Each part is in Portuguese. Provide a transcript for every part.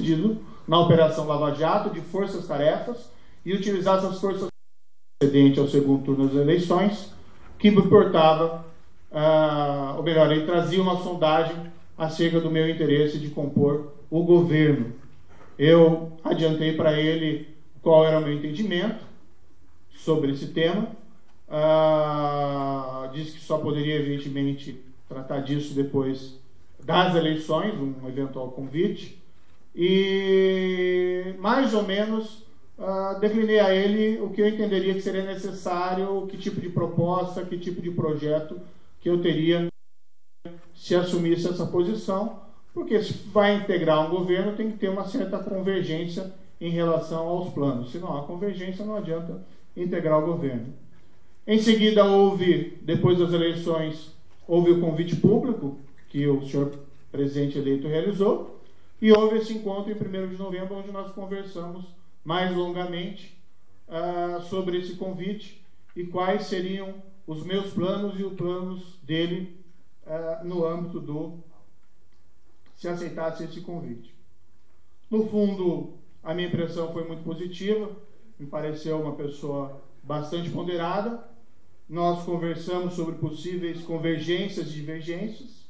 sucedido na Operação Lava Jato de forças-tarefas e utilizar essas forças precedente ao segundo turno das eleições, que me portava, ou melhor, ele trazia uma sondagem acerca do meu interesse de compor o governo. Eu adiantei para ele qual era o meu entendimento sobre esse tema, disse que só poderia, evidentemente, tratar disso depois das eleições, um eventual convite, e mais ou menos declinei a ele o que eu entenderia que seria necessário, que tipo de proposta, que tipo de projeto que eu teria se assumisse essa posição, porque se vai integrar um governo tem que ter uma certa convergência em relação aos planos. Se não há convergência, não adianta integrar o governo. Em seguida, depois das eleições, houve o convite público que o senhor presidente eleito realizou, e houve esse encontro em 1º de novembro, onde nós conversamos mais longamente sobre esse convite e quais seriam os meus planos e os planos dele no âmbito se aceitasse esse convite. No fundo, a minha impressão foi muito positiva, me pareceu uma pessoa bastante ponderada. Nós conversamos sobre possíveis convergências e divergências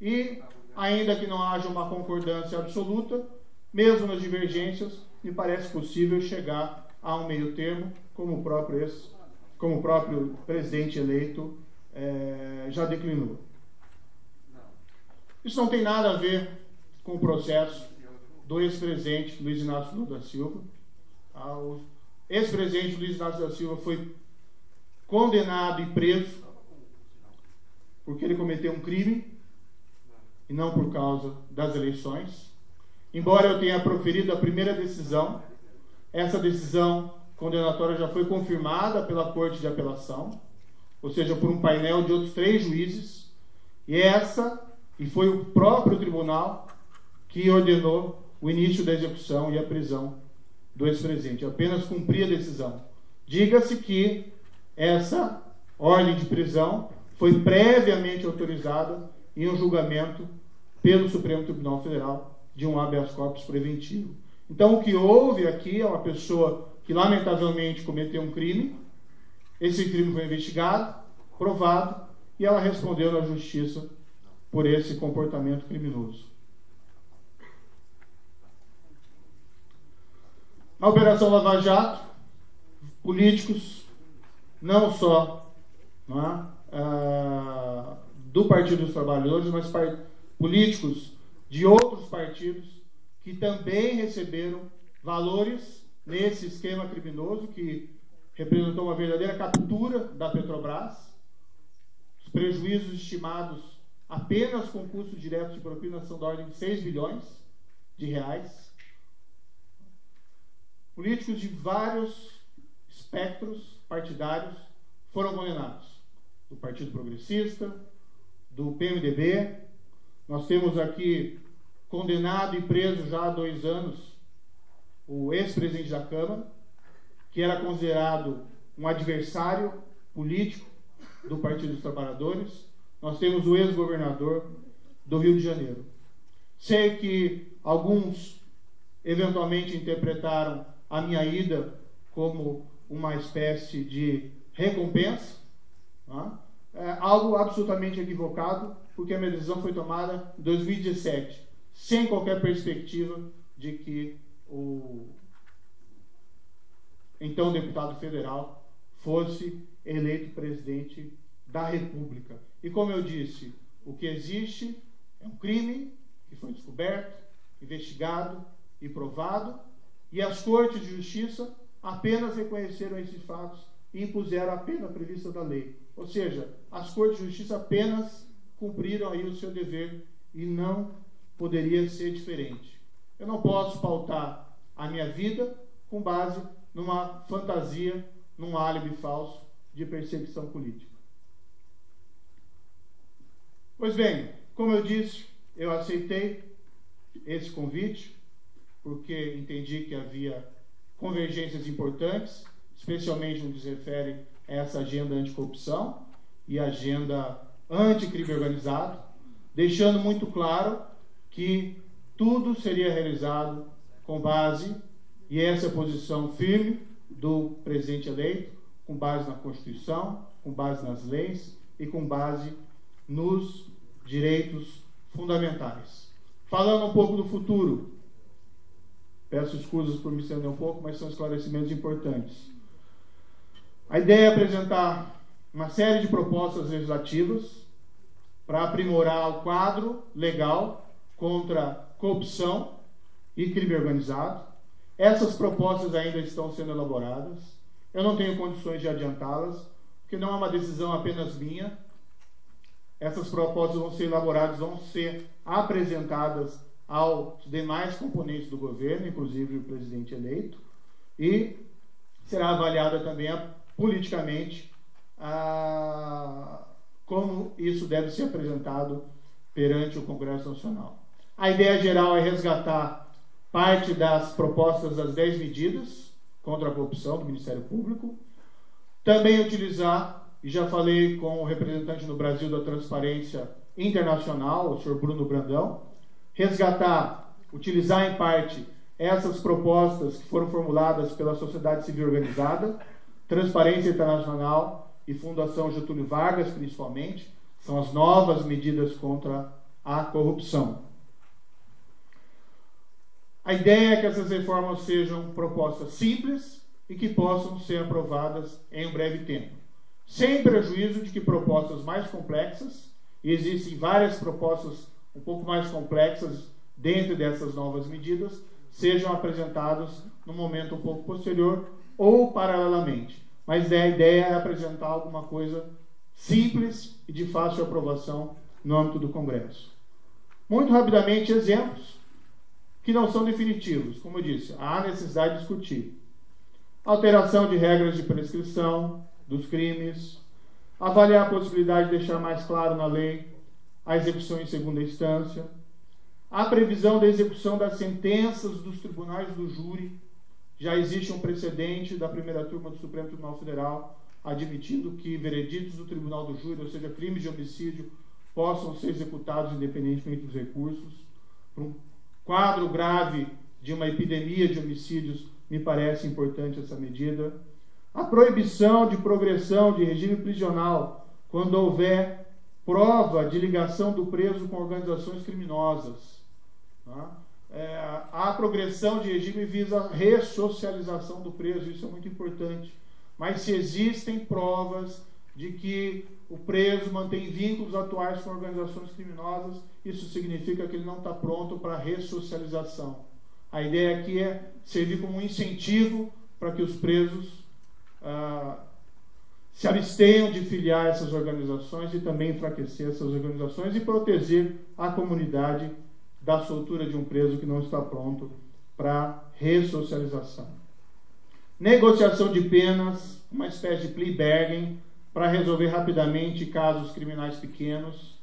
e, ainda que não haja uma concordância absoluta, mesmo nas divergências, me parece possível chegar a um meio termo, como o próprio presidente eleito já declinou. Isso não tem nada a ver com o processo do ex-presidente Luiz Inácio Lula da Silva. O ex-presidente Luiz Inácio da Silva foi condenado e preso porque ele cometeu um crime e não por causa das eleições. Embora eu tenha proferido a primeira decisão, essa decisão condenatória já foi confirmada pela Corte de Apelação, ou seja, por um painel de outros 3 juízes, e foi o próprio tribunal que ordenou o início da execução e a prisão do ex-presidente. Eu apenas cumpri a decisão. Diga-se que essa ordem de prisão foi previamente autorizada em um julgamento pelo Supremo Tribunal Federal de um habeas corpus preventivo. Então, o que houve aqui é uma pessoa que, lamentavelmente, cometeu um crime. Esse crime foi investigado, provado, e ela respondeu na justiça por esse comportamento criminoso. Na Operação Lava Jato, políticos, não só do Partido dos Trabalhadores, mas políticos de outros partidos que também receberam valores nesse esquema criminoso que representou uma verdadeira captura da Petrobras. Os prejuízos estimados apenas com custos diretos de propina são da ordem de 6 bilhões de reais. Políticos de vários espectros partidários foram condenados. Do Partido Progressista, do PMDB. Nós temos aqui condenado e preso já há 2 anos o ex-presidente da Câmara, que era considerado um adversário político do Partido dos Trabalhadores. Nós temos o ex-governador do Rio de Janeiro. Sei que alguns eventualmente interpretaram a minha ida como uma espécie de recompensa, algo absolutamente equivocado, porque a minha decisão foi tomada em 2017, sem qualquer perspectiva de que o então deputado federal fosse eleito presidente da República. E como eu disse, o que existe é um crime que foi descoberto, investigado e provado, e as cortes de justiça apenas reconheceram esses fatos e impuseram a pena prevista da lei. Ou seja, as cortes de justiça apenas cumpriram aí o seu dever e não poderia ser diferente. Eu não posso pautar a minha vida com base numa fantasia, num álibi falso de perseguição política. Pois bem, como eu disse, eu aceitei esse convite porque entendi que havia convergências importantes, especialmente no que se refere a essa agenda anticorrupção e agenda anticrime organizado, deixando muito claro que tudo seria realizado com base, e essa é a posição firme do presidente eleito, com base na Constituição, com base nas leis e com base nos direitos fundamentais. Falando um pouco do futuro, peço escusas por me estender um pouco, mas são esclarecimentos importantes. A ideia é apresentar uma série de propostas legislativas para aprimorar o quadro legal contra corrupção e crime organizado. Essas propostas ainda estão sendo elaboradas. Eu não tenho condições de adiantá-las, porque não é uma decisão apenas minha. Essas propostas vão ser elaboradas, vão ser apresentadas aos demais componentes do governo, inclusive o presidente eleito, e será avaliada também politicamente como isso deve ser apresentado perante o Congresso Nacional. A ideia geral é resgatar parte das propostas das 10 medidas contra a corrupção do Ministério Público, também utilizar, e já falei com o representante no Brasil da Transparência Internacional, o senhor Bruno Brandão, resgatar, utilizar em parte essas propostas que foram formuladas pela sociedade civil organizada, Transparência Internacional e Fundação Getúlio Vargas, principalmente, são as novas medidas contra a corrupção. A ideia é que essas reformas sejam propostas simples e que possam ser aprovadas em um breve tempo, sem prejuízo de que propostas mais complexas, e existem várias propostas um pouco mais complexas dentro dessas novas medidas, sejam apresentadas no momento um pouco posterior ou paralelamente. Mas a ideia é apresentar alguma coisa simples e de fácil aprovação no âmbito do Congresso. Muito rapidamente, exemplos que não são definitivos. Como eu disse, há necessidade de discutir. Alteração de regras de prescrição dos crimes, avaliar a possibilidade de deixar mais claro na lei a execução em segunda instância, a previsão da execução das sentenças dos tribunais do júri. Já existe um precedente da primeira turma do Supremo Tribunal Federal admitindo que vereditos do Tribunal do Júri, ou seja, crimes de homicídio, possam ser executados independentemente dos recursos. Para um quadro grave de uma epidemia de homicídios, me parece importante essa medida. A proibição de progressão de regime prisional quando houver prova de ligação do preso com organizações criminosas. Tá? A progressão de regime visa a ressocialização do preso, isso é muito importante. Mas se existem provas de que o preso mantém vínculos atuais com organizações criminosas, isso significa que ele não está pronto para a ressocialização. A ideia aqui é servir como um incentivo para que os presos se abstenham de filiar essas organizações e também enfraquecer essas organizações e proteger a comunidade da soltura de um preso que não está pronto para ressocialização. Negociação de penas, uma espécie de plea bargain, para resolver rapidamente casos criminais pequenos.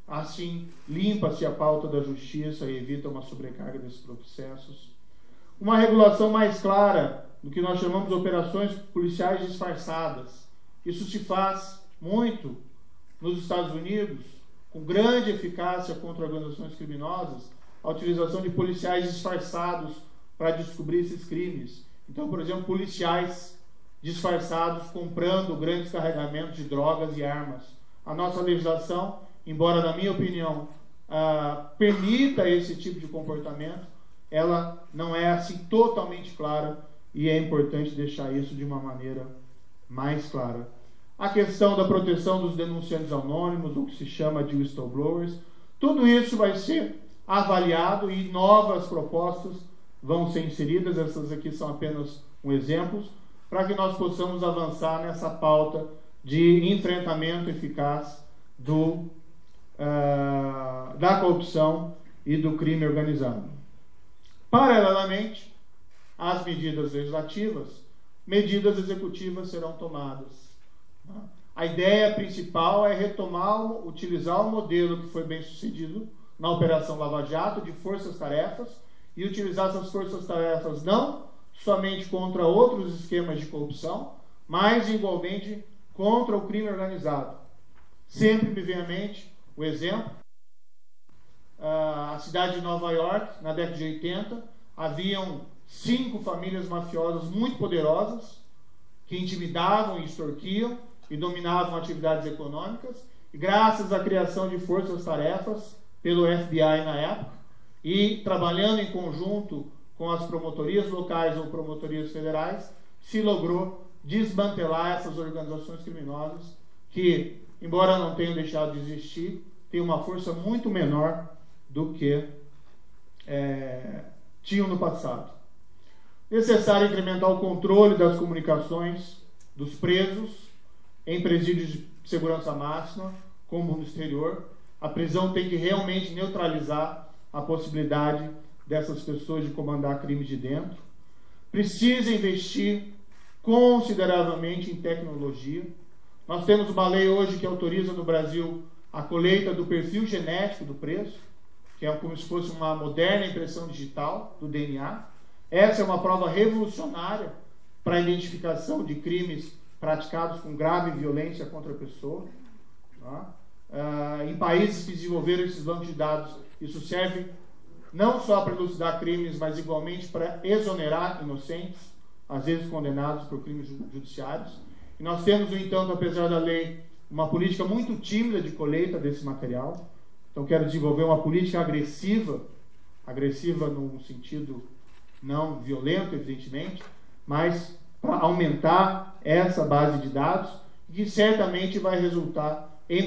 Assim, limpa-se a pauta da justiça e evita uma sobrecarga desses processos. Uma regulação mais clara do que nós chamamos de operações policiais disfarçadas. Isso se faz muito nos Estados Unidos, com grande eficácia contra organizações criminosas, a utilização de policiais disfarçados para descobrir esses crimes. Então, por exemplo, policiais disfarçados comprando grandes carregamentos de drogas e armas. A nossa legislação, embora, na minha opinião, permita esse tipo de comportamento, ela não é assim totalmente clara e é importante deixar isso de uma maneira mais clara. A questão da proteção dos denunciantes anônimos, o que se chama de whistleblowers, tudo isso vai ser avaliado e novas propostas vão ser inseridas. Essas aqui são apenas um exemplo, para que nós possamos avançar nessa pauta de enfrentamento eficaz da corrupção e do crime organizado. Paralelamente às medidas legislativas, medidas executivas serão tomadas. A ideia principal é utilizar o modelo que foi bem sucedido na Operação Lava Jato, de forças-tarefas, e utilizar essas forças-tarefas não somente contra outros esquemas de corrupção, mas igualmente contra o crime organizado. Sempre me vem à mente o exemplo, a cidade de Nova York, na década de 80, haviam 5 famílias mafiosas muito poderosas, que intimidavam e extorquiam e dominavam atividades econômicas, e graças à criação de forças-tarefas pelo FBI na época, e trabalhando em conjunto com as promotorias locais ou promotorias federais, se logrou desmantelar essas organizações criminosas que, embora não tenham deixado de existir, têm uma força muito menor do que tinham no passado. Necessário incrementar o controle das comunicações dos presos em presídios de segurança máxima, como no exterior. A prisão tem que realmente neutralizar a possibilidade dessas pessoas de comandar crimes de dentro. Precisa investir consideravelmente em tecnologia. Nós temos uma lei hoje que autoriza no Brasil a colheita do perfil genético do preso, que é como se fosse uma moderna impressão digital do DNA. Essa é uma prova revolucionária para a identificação de crimes praticados com grave violência contra a pessoa. Tá? Em países que desenvolveram esses bancos de dados, isso serve não só para elucidar crimes, mas igualmente para exonerar inocentes, às vezes condenados por crimes judiciários. E nós temos, no entanto, apesar da lei, uma política muito tímida de colheita desse material. Então, quero desenvolver uma política agressiva no sentido não violento, evidentemente, mas para aumentar essa base de dados, que certamente vai resultar em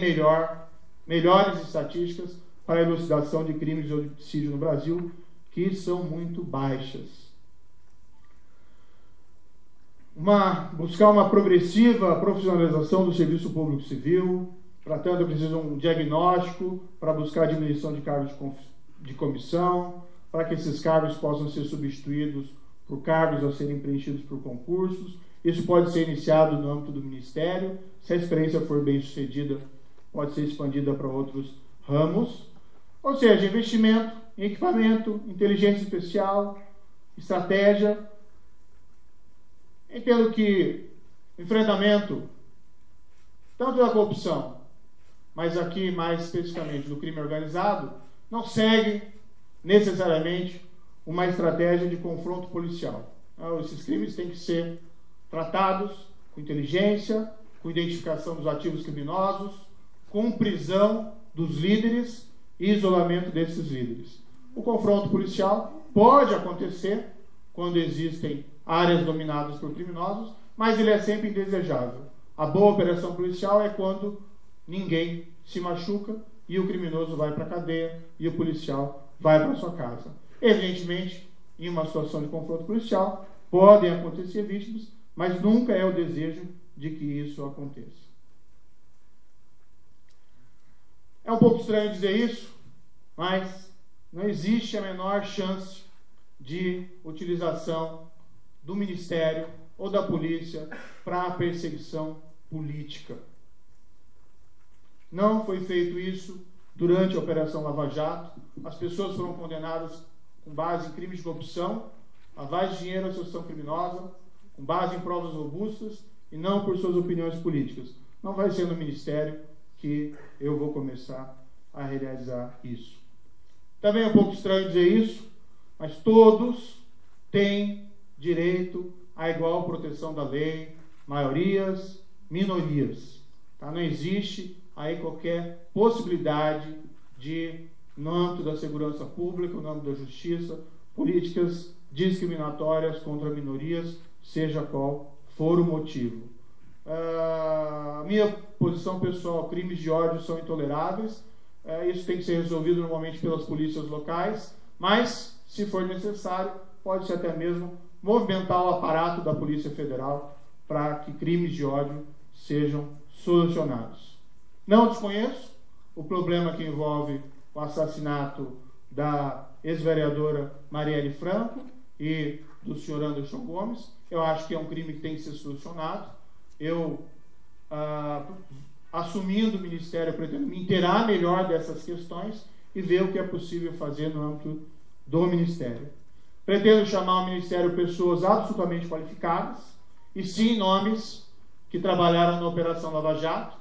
melhores estatísticas para a elucidação de crimes de homicídio no Brasil, que são muito baixas. Buscar uma progressiva profissionalização do serviço público civil. Para tanto, precisa um diagnóstico para buscar a diminuição de cargos de comissão, para que esses cargos possam ser substituídos por cargos a serem preenchidos por concursos. Isso pode ser iniciado no âmbito do Ministério. Se a experiência for bem sucedida, pode ser expandida para outros ramos. Ou seja, investimento em equipamento, inteligência especial, estratégia. Entendo que enfrentamento tanto da corrupção, mas aqui mais especificamente do crime organizado, não segue necessariamente uma estratégia de confronto policial. Esses crimes têm que ser tratados com inteligência, com identificação dos ativos criminosos, com prisão dos líderes e isolamento desses líderes. O confronto policial pode acontecer quando existem áreas dominadas por criminosos, mas ele é sempre indesejável. A boa operação policial é quando ninguém se machuca e o criminoso vai para a cadeia e o policial vai para sua casa. Evidentemente, em uma situação de confronto policial, podem acontecer vítimas, mas nunca é o desejo de que isso aconteça. É um pouco estranho dizer isso, mas não existe a menor chance de utilização do Ministério ou da polícia para a perseguição política. Não foi feito isso durante a Operação Lava Jato. As pessoas foram condenadas com base em crimes de corrupção, lavagem de dinheiro, associação criminosa, com base em provas robustas e não por suas opiniões políticas. Não vai ser no Ministério que eu vou começar a realizar isso. Também é um pouco estranho dizer isso, mas todos têm direito à igual proteção da lei, maiorias, minorias. Tá? Não existe aí qualquer possibilidade de, no âmbito da segurança pública, no âmbito da justiça, políticas discriminatórias contra minorias, seja qual for o motivo. Minha posição pessoal, crimes de ódio são intoleráveis. Isso tem que ser resolvido normalmente pelas polícias locais, mas, se for necessário, pode-se até mesmo movimentar o aparato da Polícia Federal para que crimes de ódio sejam solucionados. Não desconheço o problema que envolve o assassinato da ex-vereadora Marielle Franco e do senhor Anderson Gomes. Eu acho que é um crime que tem que ser solucionado. Eu, assumindo o Ministério, pretendo me inteirar melhor dessas questões e ver o que é possível fazer no âmbito do Ministério. Pretendo chamar ao Ministério pessoas absolutamente qualificadas, e sim nomes que trabalharam na Operação Lava Jato,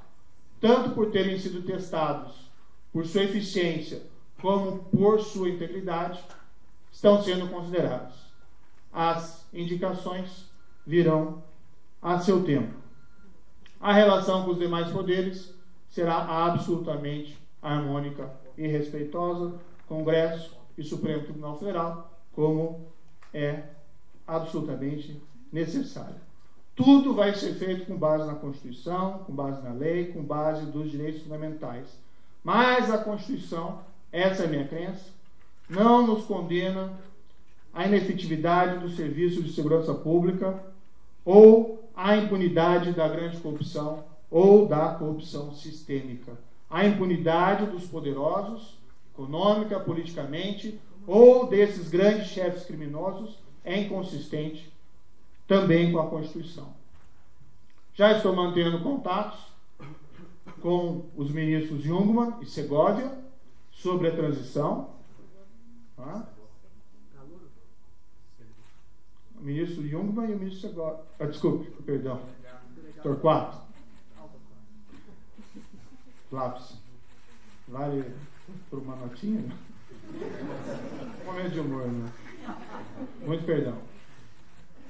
tanto por terem sido testados por sua eficiência, como por sua integridade, estão sendo considerados. As indicações virão a seu tempo. A relação com os demais poderes será absolutamente harmônica e respeitosa, Congresso e Supremo Tribunal Federal, como é absolutamente necessário. Tudo vai ser feito com base na Constituição, com base na lei, com base dos direitos fundamentais. Mas a Constituição, essa é a minha crença, não nos condena à inefetividade do serviço de segurança pública ou à impunidade da grande corrupção ou da corrupção sistêmica. A impunidade dos poderosos, econômica, politicamente, ou desses grandes chefes criminosos é inconsistente também com a Constituição. Já estou mantendo contatos com os ministros Jungmann e Segovia sobre a transição. Tá? O ministro Jungmann e o ministro Segovia. Desculpe, perdão. Torquato. Lápis. Vale por uma notinha? Né? Um momento de humor, né? Muito perdão.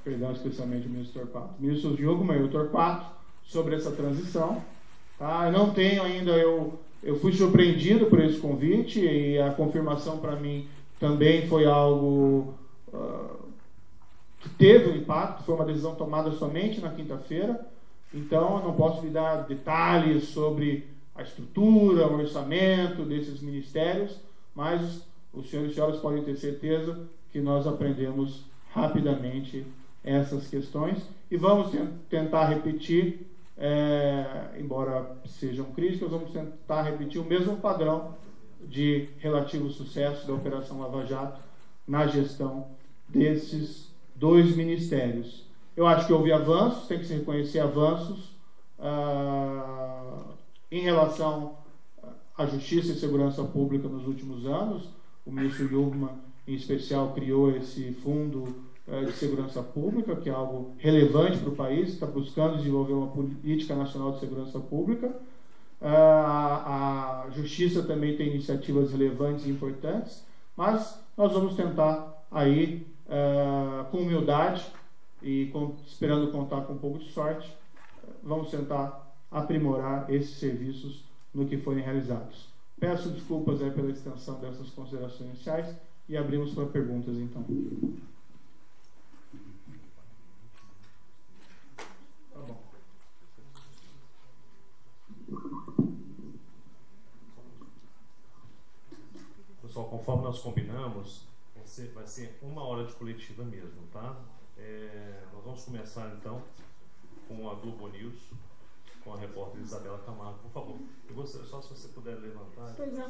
Perdão especialmente o ministro Torquato. O ministro Jungmann e o Torquato sobre essa transição. Tá? Eu não tenho ainda, eu fui surpreendido por esse convite e a confirmação para mim também foi algo que teve um impacto, foi uma decisão tomada somente na quinta-feira, então eu não posso lhe dar detalhes sobre a estrutura, o orçamento desses ministérios, mas os senhores e senhoras podem ter certeza que nós aprendemos rapidamente essas questões e vamos tentar repetir, embora sejam críticas, vamos tentar repetir o mesmo padrão de relativo sucesso da Operação Lava Jato na gestão desses dois ministérios. Eu acho que houve avanços, tem que se reconhecer avanços em relação à justiça e segurança pública nos últimos anos. O ministro Jungmann, em especial, criou esse fundo de segurança pública, que é algo relevante para o país, está buscando desenvolver uma política nacional de segurança pública. A justiça também tem iniciativas relevantes e importantes, mas nós vamos tentar aí, com humildade e esperando contar com um pouco de sorte, vamos tentar aprimorar esses serviços no que forem realizados. Peço desculpas pela extensão dessas considerações iniciais e abrimos para perguntas, então. Tá bom. Pessoal, conforme nós combinamos, vai ser 1 hora de coletiva mesmo, tá? Nós vamos começar, então, com a Globo News, com a repórter Isabela Camargo. Por favor, só se você puder levantar. Pois é.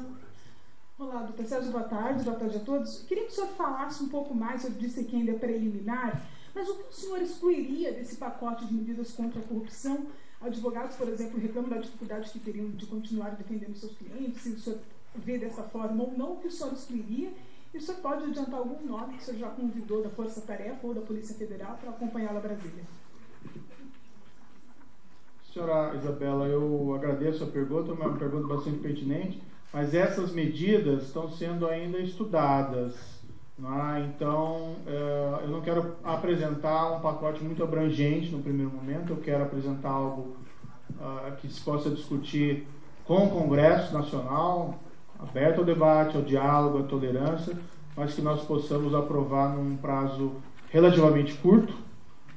Olá, doutor Sérgio, boa tarde a todos. Queria que o senhor falasse um pouco mais, eu disse que ainda é preliminar, mas o que o senhor excluiria desse pacote de medidas contra a corrupção? Advogados, por exemplo, reclamam da dificuldade que teriam de continuar defendendo seus clientes, se o senhor vê dessa forma ou não, o que o senhor excluiria? E o senhor pode adiantar algum nome que o senhor já convidou da Força Tarefa ou da Polícia Federal para acompanhá-la a Brasília? Senhora Isabela, eu agradeço a pergunta, é uma pergunta bastante pertinente, mas essas medidas estão sendo ainda estudadas. Então, eu não quero apresentar um pacote muito abrangente no primeiro momento, eu quero apresentar algo que se possa discutir com o Congresso Nacional, aberto ao debate, ao diálogo, à tolerância, mas que nós possamos aprovar num prazo relativamente curto.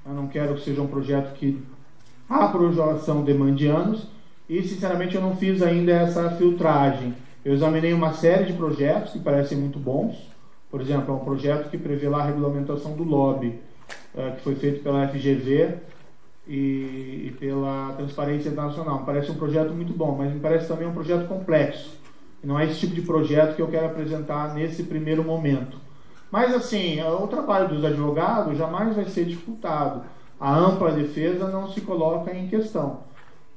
Eu não quero que seja um projeto que a aprovação demande anos e, sinceramente, eu não fiz ainda essa filtragem. Eu examinei uma série de projetos que parecem muito bons. Por exemplo, é um projeto que prevê lá a regulamentação do lobby, que foi feito pela FGV e pela Transparência Internacional. Me parece um projeto muito bom, mas me parece também um projeto complexo. E não é esse tipo de projeto que eu quero apresentar nesse primeiro momento. Mas, assim, o trabalho dos advogados jamais vai ser dificultado. A ampla defesa não se coloca em questão.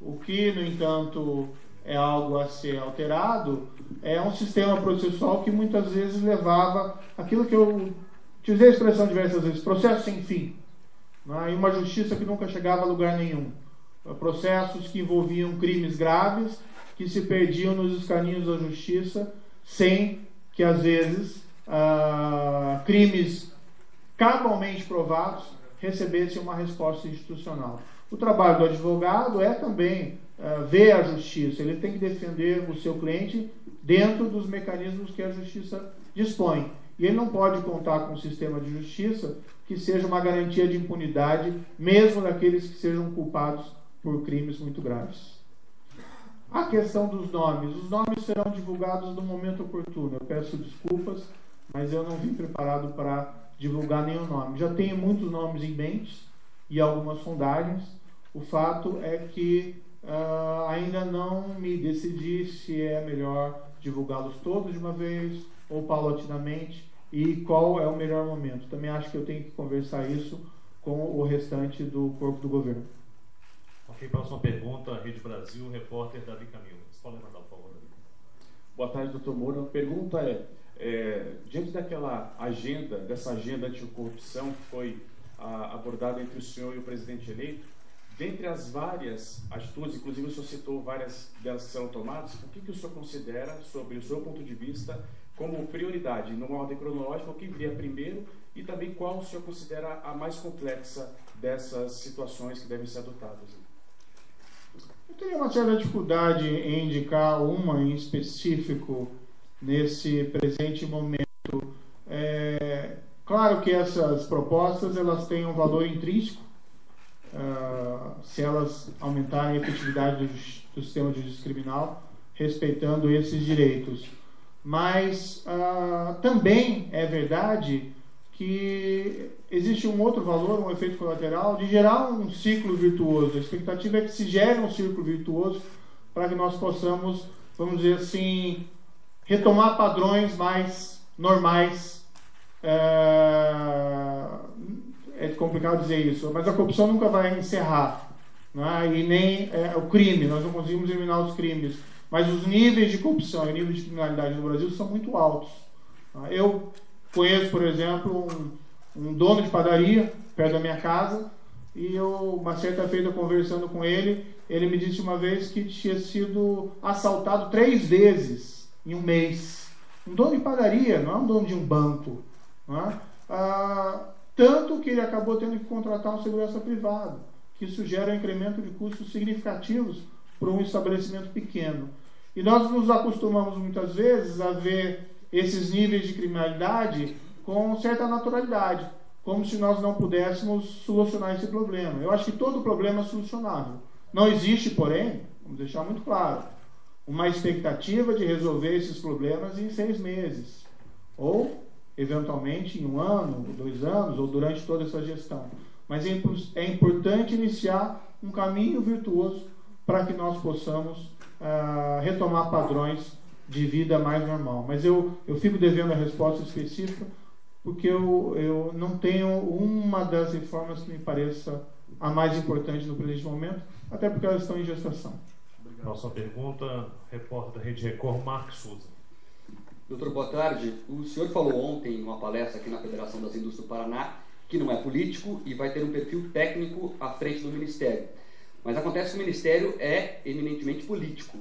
O que, no entanto, é algo a ser alterado é um sistema processual que muitas vezes levava aquilo que eu utilizei a expressão diversas vezes, processo sem fim, né? E uma justiça que nunca chegava a lugar nenhum. Processos que envolviam crimes graves que se perdiam nos escaninhos da justiça sem que, às vezes, crimes cabalmente provados recebessem uma resposta institucional. O trabalho do advogado é também ver a justiça. Ele tem que defender o seu cliente dentro dos mecanismos que a justiça dispõe. E ele não pode contar com um sistema de justiça que seja uma garantia de impunidade, mesmo daqueles que sejam culpados por crimes muito graves. A questão dos nomes. Os nomes serão divulgados no momento oportuno. Eu peço desculpas, mas eu não vim preparado para divulgar nenhum nome. Já tenho muitos nomes em mente e algumas sondagens. O fato é que ainda não me decidi se é melhor divulgá-los todos de uma vez ou paulatinamente e qual é o melhor momento. Também acho que eu tenho que conversar isso com o restante do corpo do governo. Ok, próxima pergunta, Rede Brasil, repórter Davi Camilo. Você pode levantar, por favor, Davi. Boa tarde, doutor Moura. A pergunta diante dessa agenda anticorrupção que foi abordada entre o senhor e o presidente eleito, dentre as várias atitudes, inclusive o senhor citou várias delas que serão tomadas, o que o senhor considera, sobre o seu ponto de vista, como prioridade, numa ordem cronológica, o que viria primeiro e também qual o senhor considera a mais complexa dessas situações que devem ser adotadas? Eu tenho uma certa dificuldade em indicar uma em específico nesse presente momento. Claro que essas propostas elas têm um valor intrínseco, se elas aumentarem a efetividade do sistema de justiça criminal, respeitando esses direitos. Mas também é verdade que existe um outro valor, um efeito colateral, de gerar um ciclo virtuoso. A expectativa é que se gere um ciclo virtuoso para que nós possamos, vamos dizer assim, retomar padrões mais normais. É complicado dizer isso, mas a corrupção nunca vai encerrar, né? E nem o crime, nós não conseguimos eliminar os crimes, mas os níveis de corrupção e níveis de criminalidade no Brasil são muito altos. Eu conheço, por exemplo, um dono de padaria perto da minha casa, e uma certa feita, conversando com ele, ele me disse uma vez que tinha sido assaltado 3 vezes em um mês. Um dono de padaria, não é um dono de um banco, não é? Tanto que ele acabou tendo que contratar um segurança privado, que isso gera um incremento de custos significativos para um estabelecimento pequeno. E nós nos acostumamos muitas vezes a ver esses níveis de criminalidade com certa naturalidade, como se nós não pudéssemos solucionar esse problema. Eu acho que todo problema é solucionável. Não existe, porém, vamos deixar muito claro, uma expectativa de resolver esses problemas em 6 meses, ou eventualmente em 1 ano, 2 anos, ou durante toda essa gestão. Mas é importante iniciar um caminho virtuoso para que nós possamos retomar padrões de vida mais normal. Mas eu fico devendo a resposta específica, porque eu não tenho uma das reformas que me pareça a mais importante no presente momento, até porque elas estão em gestação. Próxima pergunta, repórter da Rede Record, Marcos Souza. Doutor, boa tarde. O senhor falou ontem, em uma palestra aqui na Federação das Indústrias do Paraná, que não é político e vai ter um perfil técnico à frente do Ministério. Mas acontece que o Ministério é eminentemente político.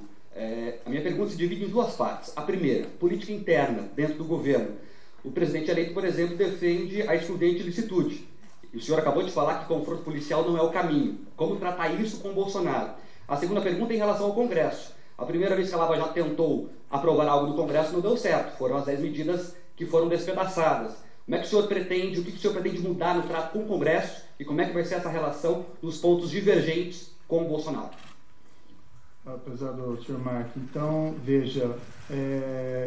A minha pergunta se divide em 2 partes. A primeira, política interna, dentro do governo. O presidente eleito, por exemplo, defende a excludente licitude. E o senhor acabou de falar que confronto policial não é o caminho. Como tratar isso com o Bolsonaro? A segunda pergunta é em relação ao Congresso. A primeira vez que a Lava Jato tentou aprovar algo no Congresso não deu certo. Foram as 10 medidas que foram despedaçadas. Como é que o senhor pretende, o que o senhor pretende mudar no trato com o Congresso e como é que vai ser essa relação dos pontos divergentes com o Bolsonaro? Apesar do Sr. Mark, então, veja,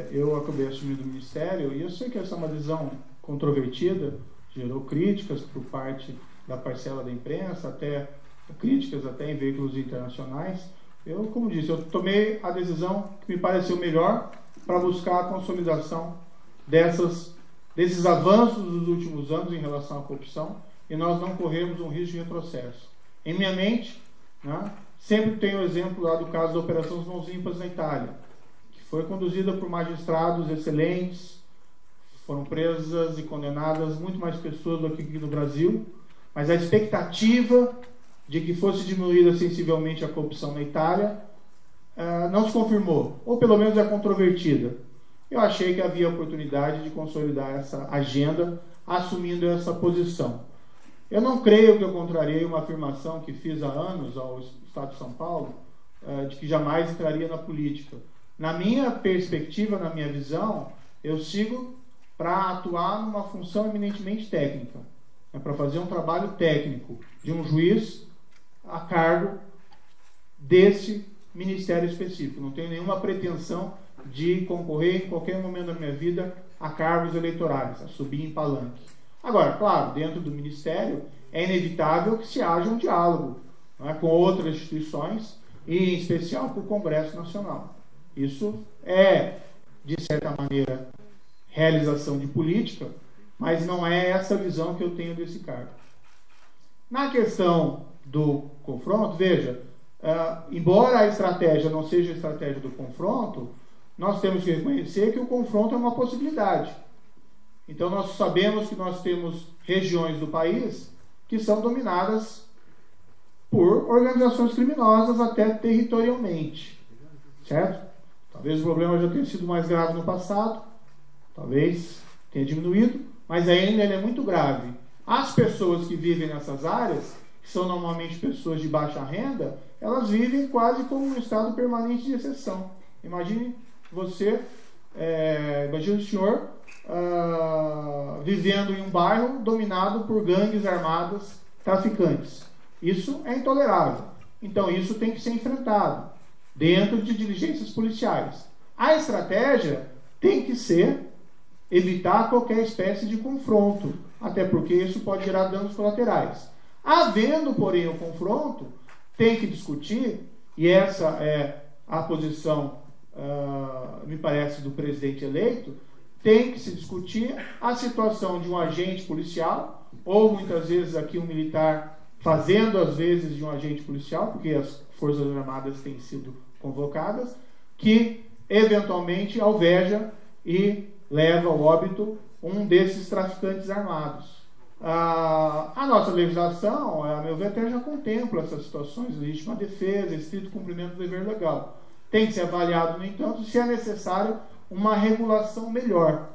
eu acabei assumindo o Ministério e eu sei que essa é uma decisão controvertida, gerou críticas por parte da parcela da imprensa, críticas até em veículos internacionais. Eu, como disse, eu tomei a decisão que me pareceu melhor para buscar a consolidação desses avanços dos últimos anos em relação à corrupção e nós não corremos um risco de retrocesso. Em minha mente, né, sempre tenho o exemplo lá do caso da Operação Mãos Limpas na Itália, que foi conduzida por magistrados excelentes, foram presas e condenadas muito mais pessoas do que aqui no Brasil, mas a expectativa de que fosse diminuída sensivelmente a corrupção na Itália não se confirmou, ou pelo menos é controvertida. eu achei que havia oportunidade de consolidar essa agenda, assumindo essa posição. Eu não creio que eu contrariei uma afirmação que fiz há anos ao Estado de São Paulo, de que jamais entraria na política. Na minha perspectiva, na minha visão, eu sigo para atuar numa função eminentemente técnica, para fazer um trabalho técnico de um juiz a cargo desse ministério específico. Não tenho nenhuma pretensão de concorrer em qualquer momento da minha vida a cargos eleitorais, a subir em palanque. Agora, claro, dentro do ministério é inevitável que se haja um diálogo, né, com outras instituições e em especial com o Congresso Nacional. Isso é, de certa maneira, realização de política, mas não é essa visão que eu tenho desse cargo. Na questão do confronto, veja, embora a estratégia não seja a estratégia do confronto, nós temos que reconhecer que o confronto é uma possibilidade. Então nós sabemos que nós temos regiões do país que são dominadas por organizações criminosas até territorialmente, certo? Talvez o problema já tenha sido mais grave no passado, talvez tenha diminuído, mas ainda ele é muito grave. As pessoas que vivem nessas áreas, que são normalmente pessoas de baixa renda, elas vivem quase como um estado permanente de exceção. Imagine você, imagine o senhor vivendo em um bairro dominado por gangues armadas traficantes. Isso é intolerável. Então isso tem que ser enfrentado dentro de diligências policiais. A estratégia tem que ser evitar qualquer espécie de confronto, até porque isso pode gerar danos colaterais. Havendo, porém, o confronto, tem que discutir, e essa é a posição, me parece, do presidente eleito, tem que se discutir a situação de um agente policial, ou muitas vezes aqui um militar fazendo às vezes de um agente policial, porque as Forças Armadas têm sido convocadas, que eventualmente alveja e leva ao óbito um desses traficantes armados. A nossa legislação, a meu ver, até já contempla essas situações, legítima defesa, estrito cumprimento do dever legal. Tem que ser avaliado, no entanto, se é necessário uma regulação melhor.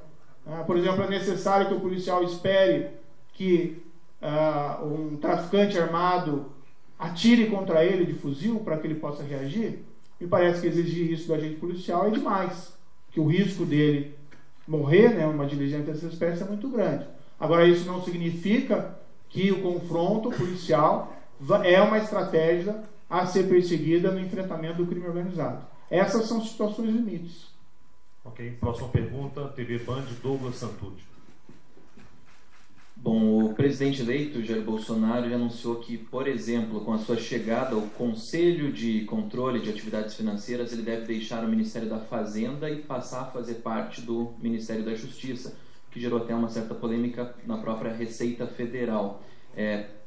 Por exemplo, é necessário que o policial espere que um traficante armado atire contra ele de fuzil para que ele possa reagir. Me parece que exigir isso do agente policial é demais, que o risco dele morrer, né, uma diligência dessa espécie é muito grande. Agora, isso não significa que o confronto policial é uma estratégia a ser perseguida no enfrentamento do crime organizado. Essas são situações limites. Ok, próxima pergunta, TV Band, Douglas Santucci. Bom, o presidente eleito, Jair Bolsonaro, já anunciou que, por exemplo, com a sua chegada ao Conselho de Controle de Atividades Financeiras, ele deve deixar o Ministério da Fazenda e passar a fazer parte do Ministério da Justiça, que gerou até uma certa polêmica na própria Receita Federal.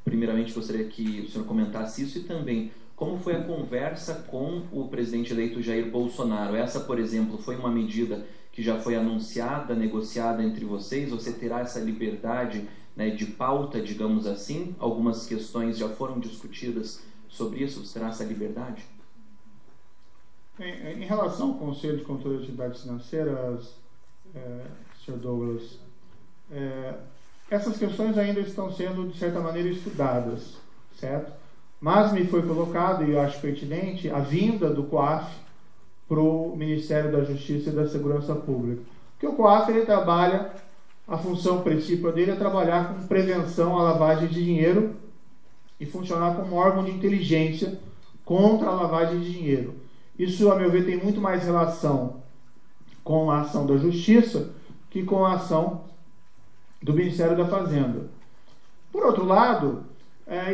Primeiramente, gostaria que o senhor comentasse isso e também como foi a conversa com o presidente eleito Jair Bolsonaro. Essa, por exemplo, foi uma medida que já foi anunciada, negociada entre vocês? Você terá essa liberdade, né, de pauta, digamos assim? Algumas questões já foram discutidas sobre isso? Você terá essa liberdade? Em relação ao Conselho de Controle de Atividades Financeiras, Sr. Douglas, essas questões ainda estão sendo, de certa maneira, estudadas, certo? Mas me foi colocado, e eu acho pertinente, a vinda do COAF para o Ministério da Justiça e da Segurança Pública. Porque o COAF, ele trabalha, a função principal dele é trabalhar com prevenção à lavagem de dinheiro e funcionar como órgão de inteligência contra a lavagem de dinheiro. Isso, a meu ver, tem muito mais relação com a ação da Justiça que com a ação do Ministério da Fazenda. Por outro lado,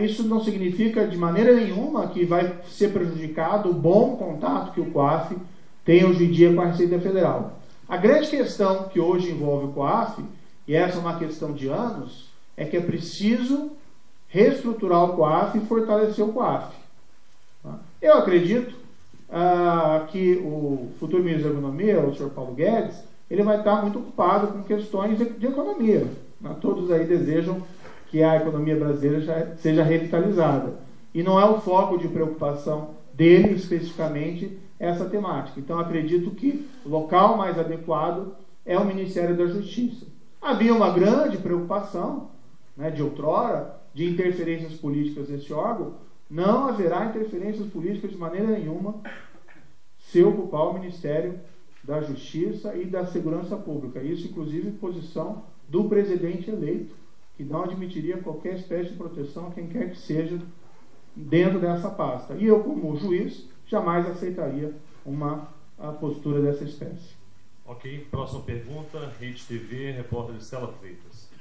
isso não significa de maneira nenhuma que vai ser prejudicado o bom contato que o COAF tem hoje em dia com a Receita Federal. A grande questão que hoje envolve o COAF, e essa é uma questão de anos, é que é preciso reestruturar o COAF e fortalecer o COAF. Eu acredito que o futuro ministro da Economia, o Sr. Paulo Guedes, ele vai estar muito ocupado com questões de economia. Todos aí desejam que a economia brasileira seja revitalizada. E não é o foco de preocupação dele especificamente essa temática. Então, acredito que o local mais adequado é o Ministério da Justiça. Havia uma grande preocupação, né, de outrora, de interferências políticas nesse órgão. Não haverá interferências políticas de maneira nenhuma se ocupar o Ministério da Justiça e da Segurança Pública. Isso, inclusive, posição do presidente eleito, que não admitiria qualquer espécie de proteção a quem quer que seja dentro dessa pasta. E eu, como juiz, jamais aceitaria uma postura dessa espécie. Ok, próxima pergunta, Rede TV, repórter Estela Freitas.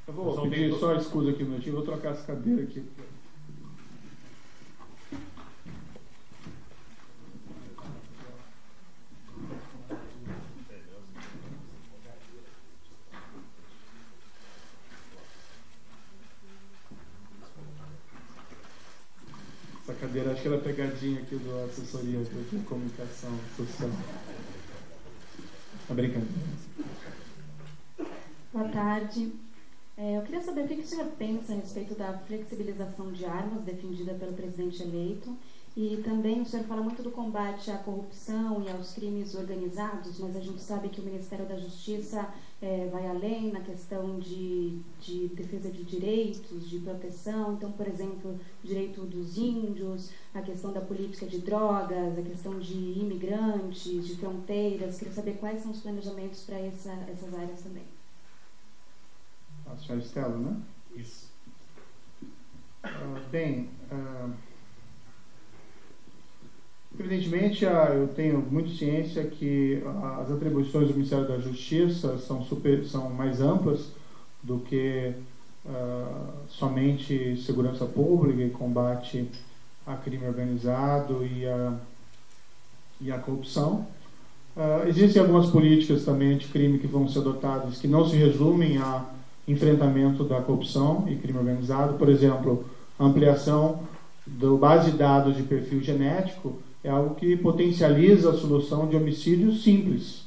Eu vou pedir só escusa aqui um minutinho, vou trocar essa cadeira aqui. Essa cadeira, acho que ela é pegadinha aqui da assessoria de comunicação social. Tá brincando. Boa tarde. Eu queria saber o que o senhor pensa a respeito da flexibilização de armas defendida pelo presidente eleito, e também o senhor fala muito do combate à corrupção e aos crimes organizados, mas a gente sabe que o Ministério da Justiça vai além na questão de defesa de direitos, de proteção. Então, por exemplo, o direito dos índios, a questão da política de drogas, a questão de imigrantes, de fronteiras. Queria saber quais são os planejamentos para essas áreas também. A senhora Estela, né? Isso. Evidentemente, eu tenho muito ciência que as atribuições do Ministério da Justiça são mais amplas do que somente segurança pública e combate a crime organizado e a corrupção. Existem algumas políticas também anticrime que vão ser adotadas que não se resumem a enfrentamento da corrupção e crime organizado. Por exemplo, a ampliação da base de dados de perfil genético é algo que potencializa a solução de homicídios simples,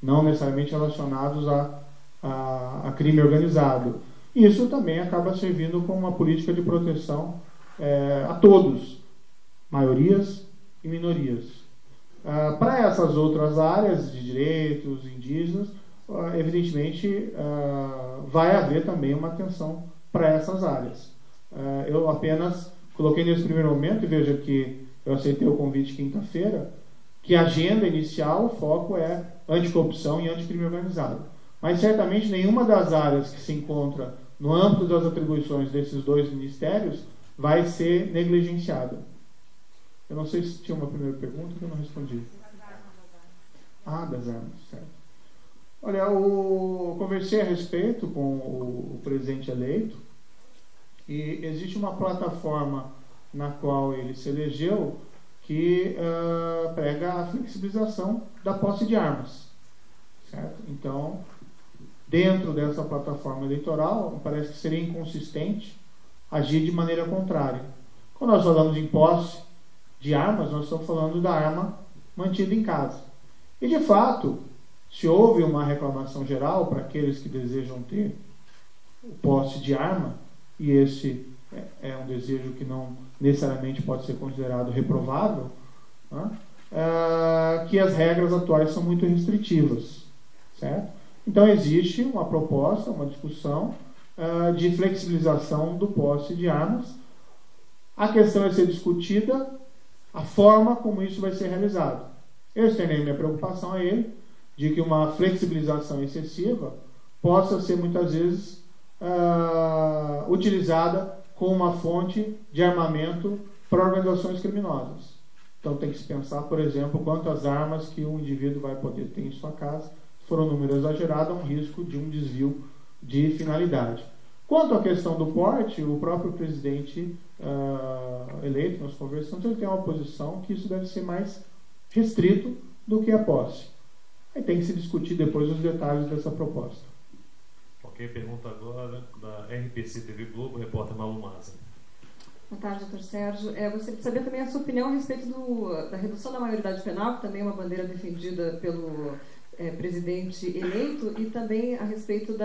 não necessariamente relacionados a crime organizado. Isso também acaba servindo como uma política de proteção a todos, maiorias e minorias. Para essas outras áreas de direitos indígenas, evidentemente vai haver também uma atenção para essas áreas. Eu apenas coloquei nesse primeiro momento, e veja que eu aceitei o convite quinta-feira, que a agenda inicial, o foco é anticorrupção e anticrime organizado. Mas certamente nenhuma das áreas que se encontra no âmbito das atribuições desses dois ministérios vai ser negligenciada. Eu não sei se tinha uma primeira pergunta que eu não respondi. Das armas, certo. Olha, eu conversei a respeito com o presidente eleito e existe uma plataforma na qual ele se elegeu que prega a flexibilização da posse de armas, certo? Então, dentro dessa plataforma eleitoral, parece que seria inconsistente agir de maneira contrária. Quando nós falamos em posse de armas, nós estamos falando da arma mantida em casa. E, de fato, se houve uma reclamação geral para aqueles que desejam ter posse de arma, e esse é um desejo que não necessariamente pode ser considerado reprovável, né? Que as regras atuais são muito restritivas, certo? Então existe uma proposta, uma discussão de flexibilização do posse de armas. A questão é ser discutida a forma como isso vai ser realizado. Eu externei minha preocupação a ele de que uma flexibilização excessiva possa ser muitas vezes utilizada como uma fonte de armamento para organizações criminosas. Então tem que se pensar, por exemplo, quantas armas que um indivíduo vai poder ter em sua casa. Se for um número exagerado, há um risco de um desvio de finalidade. Quanto à questão do porte, o próprio presidente eleito, nós conversamos, ele tem uma posição que isso deve ser mais restrito do que a posse. Aí tem que se discutir depois os detalhes dessa proposta. Ok, pergunta agora da RPC TV Globo, repórter Malu Maza. Boa tarde, doutor Sérgio. Eu gostaria de saber também a sua opinião a respeito da redução da maioridade penal, que também é uma bandeira defendida pelo presidente eleito, e também a respeito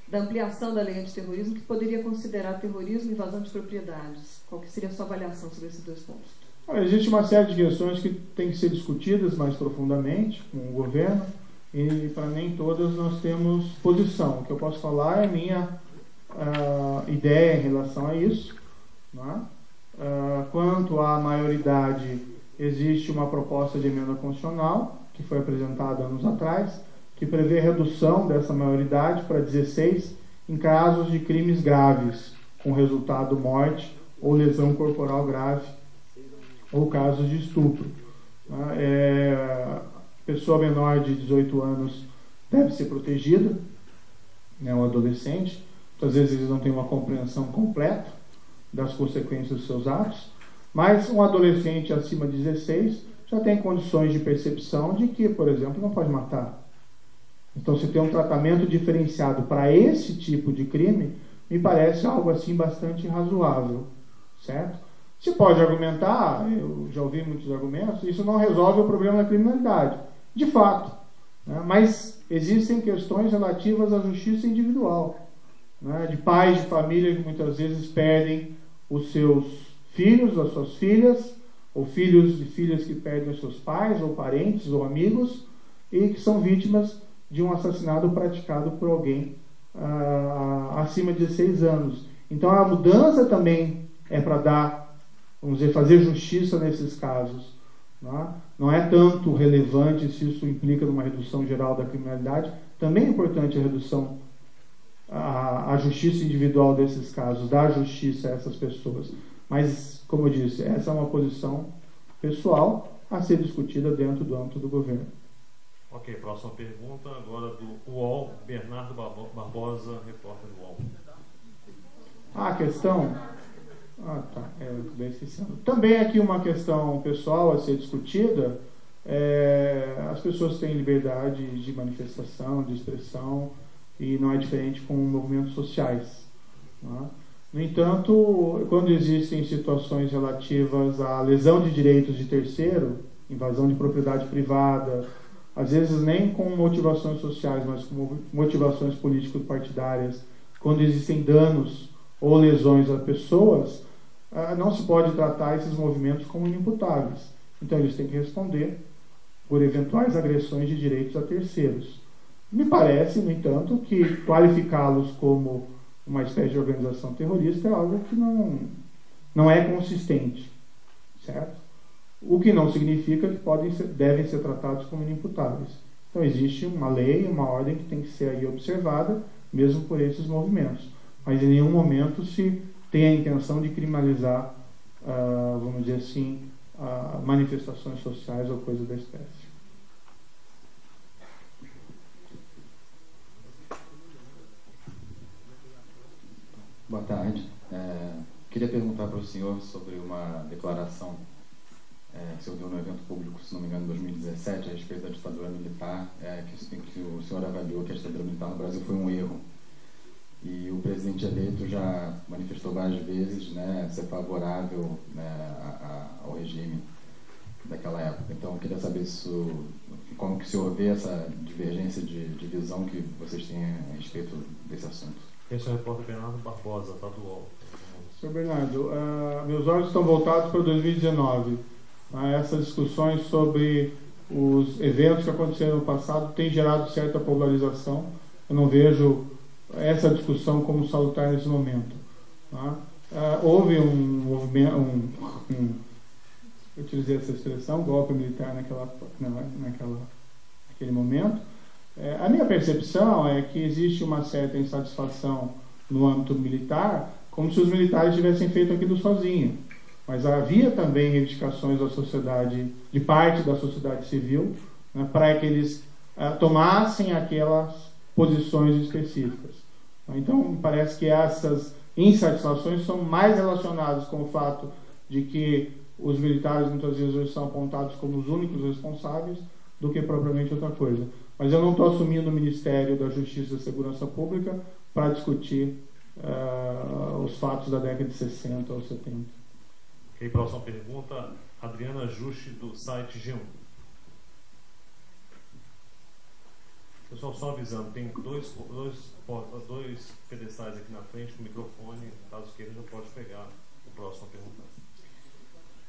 da ampliação da lei antiterrorismo, que poderia considerar terrorismo e invasão de propriedades. Qual que seria a sua avaliação sobre esses dois pontos? Existe uma série de questões que têm que ser discutidas mais profundamente com o governo, e para nem todas nós temos posição. O que eu posso falar é a minha ideia em relação a isso. Né? Quanto à maioridade, existe uma proposta de emenda constitucional, que foi apresentada anos atrás, que prevê redução dessa maioridade para 16 em casos de crimes graves, com resultado morte ou lesão corporal grave, ou casos de estupro. Pessoa menor de 18 anos deve ser protegida, né, o adolescente. Muitas vezes eles não têm uma compreensão completa das consequências dos seus atos, mas um adolescente acima de 16 já tem condições de percepção de que, por exemplo, não pode matar. Então, se tem um tratamento diferenciado para esse tipo de crime, me parece algo assim bastante razoável, certo? Se pode argumentar, eu já ouvi muitos argumentos, isso não resolve o problema da criminalidade, de fato, né? Mas existem questões relativas à justiça individual, né? De pais de família que muitas vezes perdem os seus filhos, as suas filhas, ou filhos e filhas que perdem os seus pais, ou parentes, ou amigos, e que são vítimas de um assassinato praticado por alguém acima de 16 anos. Então a mudança também é para dar, vamos dizer, fazer justiça nesses casos. Né? Não é tanto relevante se isso implica numa redução geral da criminalidade. Também é importante a redução, a justiça individual desses casos, dar justiça a essas pessoas. Mas, como eu disse, essa é uma posição pessoal a ser discutida dentro do âmbito do governo. Ok, próxima pergunta agora do UOL, Bernardo Barbosa, repórter do UOL. A questão... tá, bem esquecendo. Também aqui uma questão pessoal a ser discutida. As pessoas têm liberdade de manifestação, de expressão, e não é diferente com movimentos sociais. Né? No entanto, quando existem situações relativas à lesão de direitos de terceiro, invasão de propriedade privada, às vezes nem com motivações sociais, mas com motivações político-partidárias, quando existem danos ou lesões a pessoas, não se pode tratar esses movimentos como inimputáveis. Então eles têm que responder por eventuais agressões de direitos a terceiros. Me parece, no entanto, que qualificá-los como uma espécie de organização terrorista é algo que não é consistente, certo? O que não significa que devem ser tratados como inimputáveis. Então existe uma lei, uma ordem que tem que ser aí observada, mesmo por esses movimentos. Mas em nenhum momento se tem a intenção de criminalizar, vamos dizer assim, manifestações sociais ou coisa da espécie. Boa tarde. Queria perguntar para o senhor sobre uma declaração que o senhor deu no evento público, se não me engano, em 2017, a respeito da ditadura militar, que o senhor avaliou que a ditadura militar no Brasil foi um erro. E o presidente eleito já manifestou várias vezes, né, ser favorável, né, ao regime daquela época. Então, eu queria saber como que o senhor vê essa divergência de visão que vocês têm a respeito desse assunto. Esse é o repórter Bernardo Barbosa, tá do UOL. Senhor Bernardo, meus olhos estão voltados para 2019. Essas discussões sobre os eventos que aconteceram no passado têm gerado certa polarização. Eu não vejo essa discussão como salutar nesse momento. Houve um movimento, eu utilizei essa expressão, golpe militar naquele momento. A minha percepção é que existe uma certa insatisfação no âmbito militar, como se os militares tivessem feito aquilo sozinhos. Mas havia também reivindicações da sociedade, de parte da sociedade civil, né, para que eles tomassem aquelas posições específicas. Então, me parece que essas insatisfações são mais relacionadas com o fato de que os militares muitas vezes são apontados como os únicos responsáveis do que propriamente outra coisa. Mas eu não estou assumindo o Ministério da Justiça e da Segurança Pública para discutir os fatos da década de 60 ou 70. Ok, próxima pergunta, Adriana Juste, do site G1. Pessoal, só avisando, tem dois pedestais aqui na frente com o microfone, caso queira já pode pegar o próximo perguntante.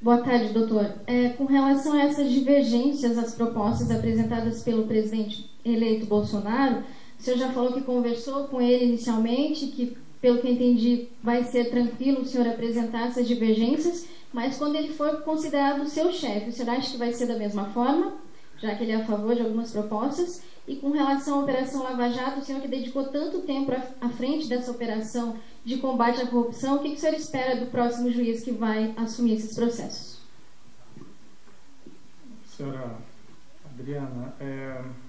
Boa tarde, doutor. Com relação a essas divergências, as propostas apresentadas pelo presidente eleito Bolsonaro, o senhor já falou que conversou com ele inicialmente, que, pelo que eu entendi, vai ser tranquilo o senhor apresentar essas divergências, mas quando ele for considerado o seu chefe, o senhor acha que vai ser da mesma forma, já que ele é a favor de algumas propostas? E com relação à Operação Lava Jato, o senhor que dedicou tanto tempo à frente dessa operação de combate à corrupção, o que o senhor espera do próximo juiz que vai assumir esses processos? Senhora Adriana,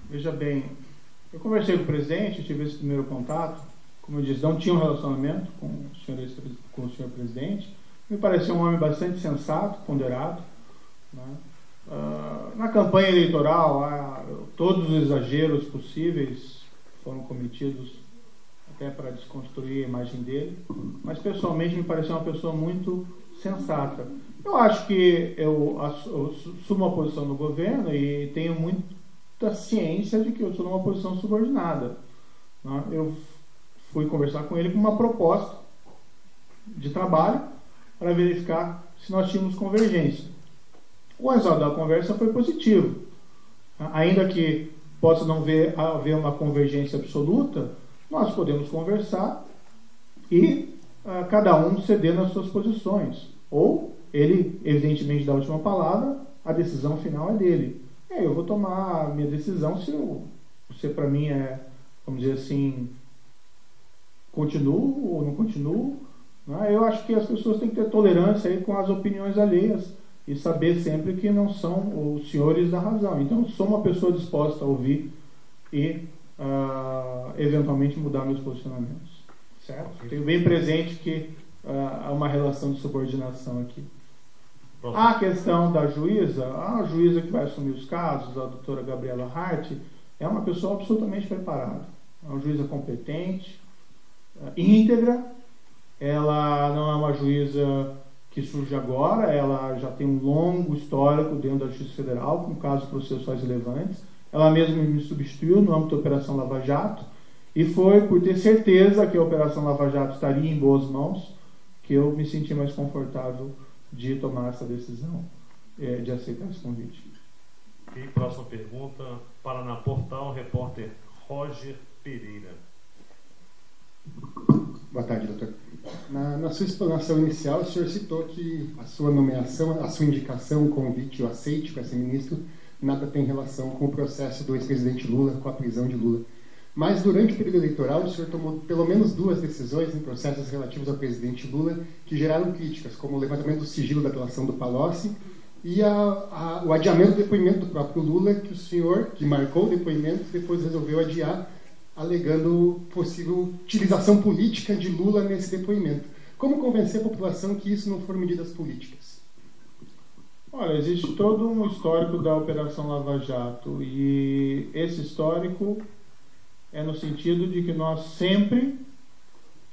veja bem, eu conversei com o presidente, tive esse primeiro contato, como eu disse, não tinha um relacionamento com o senhor presidente, me pareceu um homem bastante sensato, ponderado, né? Na campanha eleitoral, todos os exageros possíveis foram cometidos até para desconstruir a imagem dele, mas pessoalmente me pareceu uma pessoa muito sensata. Eu acho que eu assumo uma posição no governo e tenho muita ciência de que eu sou numa posição subordinada, né? Eu fui conversar com ele com uma proposta de trabalho para verificar se nós tínhamos convergência. O resultado da conversa foi positivo. Ainda que possa não haver uma convergência absoluta, nós podemos conversar e cada um ceder nas suas posições. Ou ele, evidentemente, dá a última palavra, a decisão final é dele. Eu vou tomar a minha decisão se para mim vamos dizer assim, continuo ou não continuo. Né? Eu acho que as pessoas têm que ter tolerância aí com as opiniões alheias e saber sempre que não são os senhores da razão. Então, sou uma pessoa disposta a ouvir e, eventualmente, mudar meus posicionamentos. Certo? Tenho bem presente que há uma relação de subordinação aqui. A questão da juíza, a juíza que vai assumir os casos, a doutora Gabriela Hart, é uma pessoa absolutamente preparada. É uma juíza competente, íntegra. Ela não é uma juíza que surge agora, ela já tem um longo histórico dentro da Justiça Federal, com casos processuais relevantes. Ela mesma me substituiu no âmbito da Operação Lava Jato, e foi por ter certeza que a Operação Lava Jato estaria em boas mãos que eu me senti mais confortável de tomar essa decisão, de aceitar esse convite. E próxima pergunta, Paraná Portal, repórter Roger Pereira. Boa tarde, doutor. Na sua explanação inicial, o senhor citou que a sua nomeação, a sua indicação, o convite, o aceite para ser ministro, nada tem relação com o processo do ex-presidente Lula, com a prisão de Lula. Mas, durante o período eleitoral, o senhor tomou pelo menos 2 decisões em processos relativos ao presidente Lula que geraram críticas, como o levantamento do sigilo da delação do Palocci e o adiamento do depoimento do próprio Lula, que o senhor, que marcou o depoimento, depois resolveu adiar, alegando possível utilização política de Lula nesse depoimento. Como convencer a população que isso não foram medidas políticas? Olha, existe todo um histórico da Operação Lava Jato, e esse histórico é no sentido de que nós sempre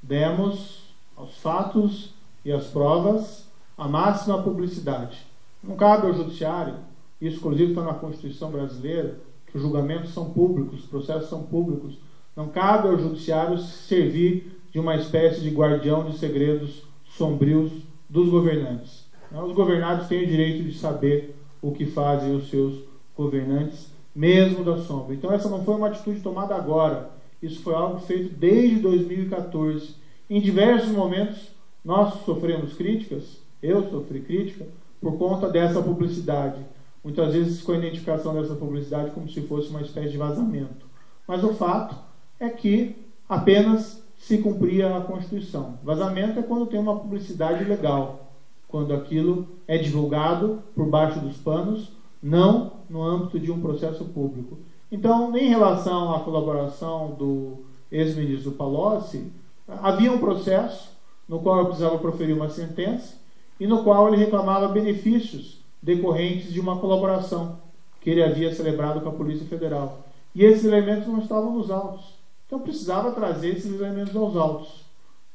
demos aos fatos e às provas a máxima publicidade. Não cabe ao judiciário, isso inclusive está na Constituição brasileira, que os julgamentos são públicos, os processos são públicos. Não cabe ao judiciário servir de uma espécie de guardião de segredos sombrios dos governantes. Os governados têm o direito de saber o que fazem os seus governantes, mesmo da sombra. Então essa não foi uma atitude tomada agora. Isso foi algo feito desde 2014. Em diversos momentos nós sofremos críticas, eu sofri crítica, por conta dessa publicidade. Muitas vezes com a identificação dessa publicidade como se fosse uma espécie de vazamento. Mas o fato é que apenas se cumpria a Constituição. Vazamento é quando tem uma publicidade ilegal, quando aquilo é divulgado por baixo dos panos, não no âmbito de um processo público. Então, em relação à colaboração do ex-ministro Palocci, havia um processo no qual eu precisava proferir uma sentença e no qual ele reclamava benefícios decorrentes de uma colaboração que ele havia celebrado com a Polícia Federal. E esses elementos não estavam nos autos. Então precisava trazer esses elementos aos autos.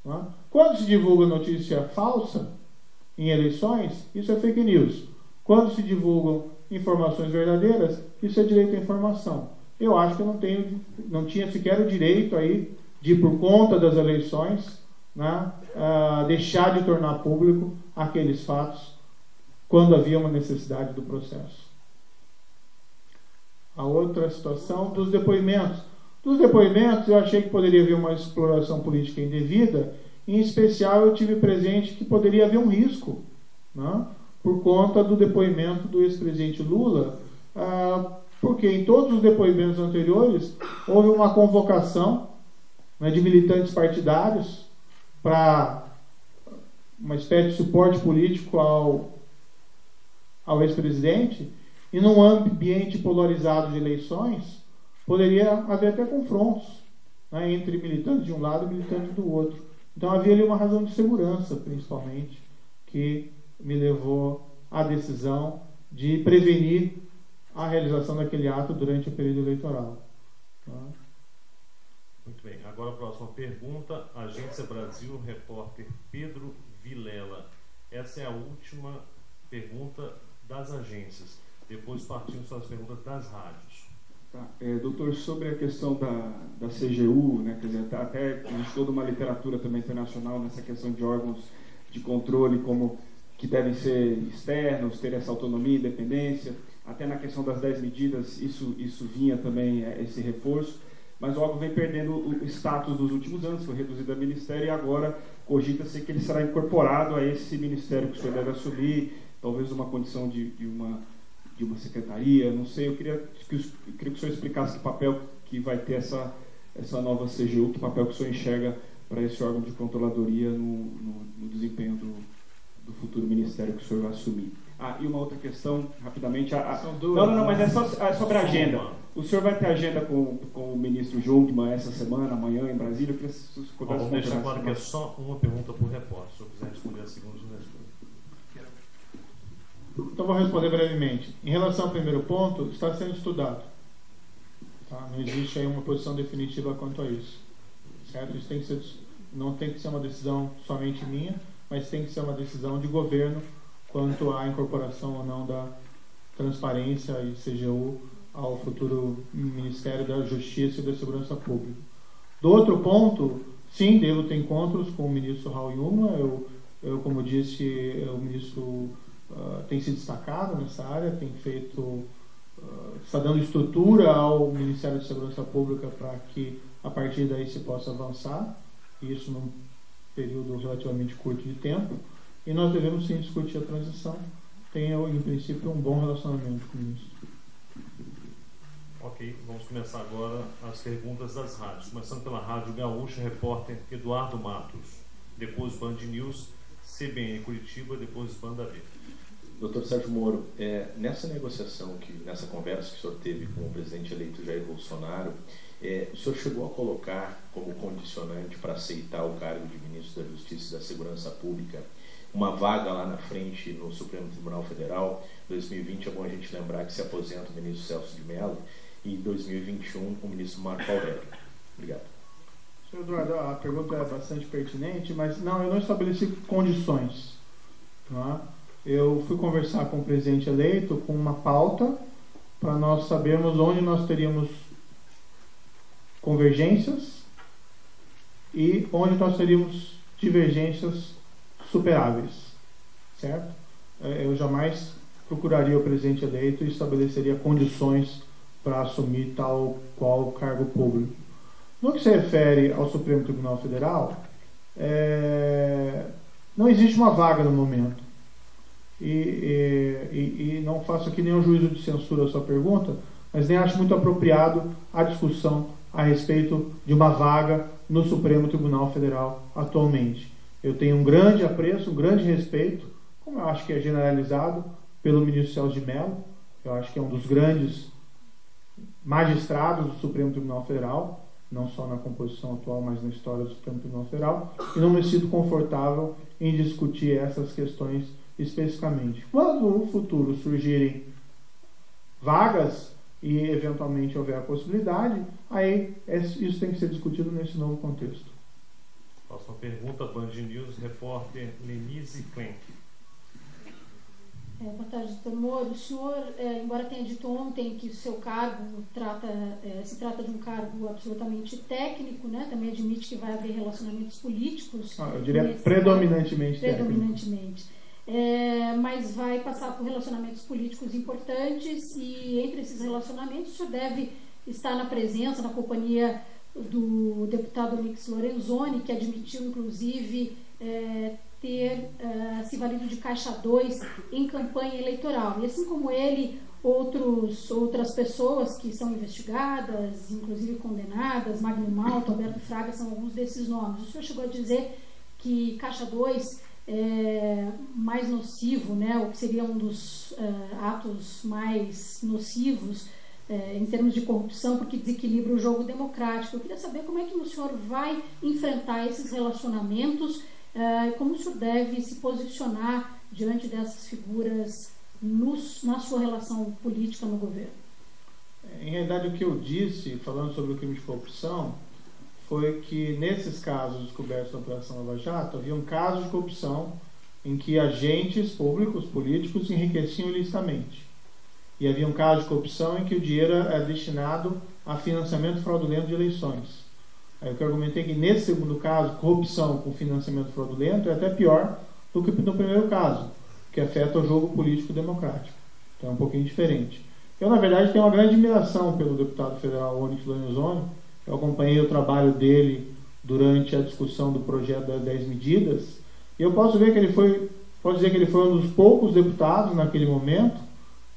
Não é? Quando se divulga notícia falsa em eleições, isso é fake news. Quando se divulgam informações verdadeiras, isso é direito à informação. eu acho que eu não tinha sequer o direito aí de, por conta das eleições, né, deixar de tornar público aqueles fatos quando havia uma necessidade do processo. A outra situação dos depoimentos. Dos depoimentos, eu achei que poderia haver uma exploração política indevida. Em especial, eu tive presente que poderia haver um risco, né, por conta do depoimento do ex-presidente Lula, porque em todos os depoimentos anteriores houve uma convocação, né, de militantes partidários para uma espécie de suporte político ao ex-presidente, e num ambiente polarizado de eleições, poderia haver até confrontos, né, entre militantes de um lado e militantes do outro. Então havia ali uma razão de segurança, principalmente, que me levou à decisão de prevenir a realização daquele ato durante o período eleitoral. Muito bem. Agora a próxima pergunta, Agência Brasil, repórter Pedro Vilela. Essa é a última pergunta das agências. Depois partimos para as perguntas das rádios. Tá. Doutor, sobre a questão da CGU, né, quer dizer, até existe toda uma literatura também internacional nessa questão de órgãos de controle como que devem ser externos, ter essa autonomia e independência, até na questão das 10 medidas, isso vinha também, esse reforço, mas o órgão vem perdendo o status dos últimos anos, foi reduzido a ministério, e agora cogita-se que ele será incorporado a esse ministério que o senhor deve assumir, talvez uma condição de uma secretaria, não sei. Eu queria que o senhor explicasse que papel que vai ter essa nova CGU, que papel que o senhor enxerga para esse órgão de controladoria no desempenho do futuro ministério que o senhor vai assumir. E uma outra questão, rapidamente. Não, mas é só sobre a agenda. O senhor vai ter agenda com o ministro Jungmann essa semana, amanhã, em Brasília? Eu queria que o senhor pudesse vamos deixar claro que é só uma pergunta por repórter. Se o senhor quiser responder a segunda, eu respondo. Então vou responder brevemente. Em relação ao primeiro ponto, está sendo estudado. Tá? Não existe aí uma posição definitiva quanto a isso. Certo? Isso tem que ser, não tem que ser uma decisão somente minha, mas tem que ser uma decisão de governo quanto à incorporação ou não da transparência e CGU ao futuro Ministério da Justiça e da Segurança Pública. Do outro ponto, sim, devo ter encontros com o ministro Raul Jungmann. Eu, como disse, o ministro tem se destacado nessa área, tem feito, está dando estrutura ao Ministério da Segurança Pública para que a partir daí se possa avançar, isso num período relativamente curto de tempo, e nós devemos sim discutir a transição. Tenho, em princípio, um bom relacionamento com o ministro. Ok, vamos começar agora as perguntas das rádios. Começando pela Rádio Gaúcha, repórter Eduardo Matos. Depois Band News, CBN Curitiba, depois Banda B. Doutor Sérgio Moro, nessa negociação, nessa conversa que o senhor teve com o presidente eleito Jair Bolsonaro, o senhor chegou a colocar como condicionante para aceitar o cargo de ministro da Justiça e da Segurança Pública uma vaga lá na frente no Supremo Tribunal Federal? 2020 é bom a gente lembrar que se aposenta o ministro Celso de Mello e 2021 o ministro Marco Aurélio. Obrigado. Senhor Eduardo, a pergunta é bastante pertinente, mas não, eu não estabeleci condições. Não é? Eu fui conversar com o presidente eleito com uma pauta para nós sabermos onde nós teríamos convergências e onde nós teríamos divergências superáveis, certo? Eu jamais procuraria o presidente eleito e estabeleceria condições para assumir tal qual cargo público. No que se refere ao Supremo Tribunal Federal, não existe uma vaga no momento. E não faço aqui nenhum juízo de censura à sua pergunta, mas nem acho muito apropriado a discussão a respeito de uma vaga no Supremo Tribunal Federal atualmente. Eu tenho um grande apreço, um grande respeito, como eu acho que é generalizado, pelo ministro Celso de Mello. Eu acho que é um dos grandes magistrados do Supremo Tribunal Federal, não só na composição atual, mas na história do Supremo Tribunal Federal, e não me sinto confortável em discutir essas questões especificamente. Quando no futuro surgirem vagas e eventualmente houver a possibilidade, aí isso tem que ser discutido nesse novo contexto. Próxima pergunta, Band News, repórter Lenise Klenk. Boa tarde, doutor Moro. O senhor, embora tenha dito ontem que o seu cargo se trata de um cargo absolutamente técnico, né? Também admite que vai haver relacionamentos políticos. Eu diria predominantemente técnico. Mas vai passar por relacionamentos políticos importantes e entre esses relacionamentos o senhor deve estar na presença, na companhia do deputado Onyx Lorenzoni, que admitiu inclusive ter se valido de Caixa 2 em campanha eleitoral. E assim como ele, outras pessoas que são investigadas, inclusive condenadas, Magno Malta, Alberto Fraga, são alguns desses nomes. O senhor chegou a dizer que Caixa 2 é mais nocivo, né, ou que seria um dos atos mais nocivos em termos de corrupção, porque desequilibra o jogo democrático. Eu queria saber como é que o senhor vai enfrentar esses relacionamentos, como o senhor deve se posicionar diante dessas figuras na sua relação política no governo. Em realidade, o que eu disse, falando sobre o crime de corrupção, foi que nesses casos descobertos na Operação Lava Jato, havia um caso de corrupção em que agentes públicos, políticos, enriqueciam ilicitamente. E havia um caso de corrupção em que o dinheiro é destinado a financiamento fraudulento de eleições. Aí o que eu argumentei é que nesse segundo caso, corrupção com financiamento fraudulento é até pior do que no primeiro caso, que afeta o jogo político democrático. Então é um pouquinho diferente. Eu, na verdade, tenho uma grande admiração pelo deputado federal Onyx Lorenzoni. Eu acompanhei o trabalho dele durante a discussão do projeto das 10 medidas, e eu posso dizer que ele foi um dos poucos deputados naquele momento.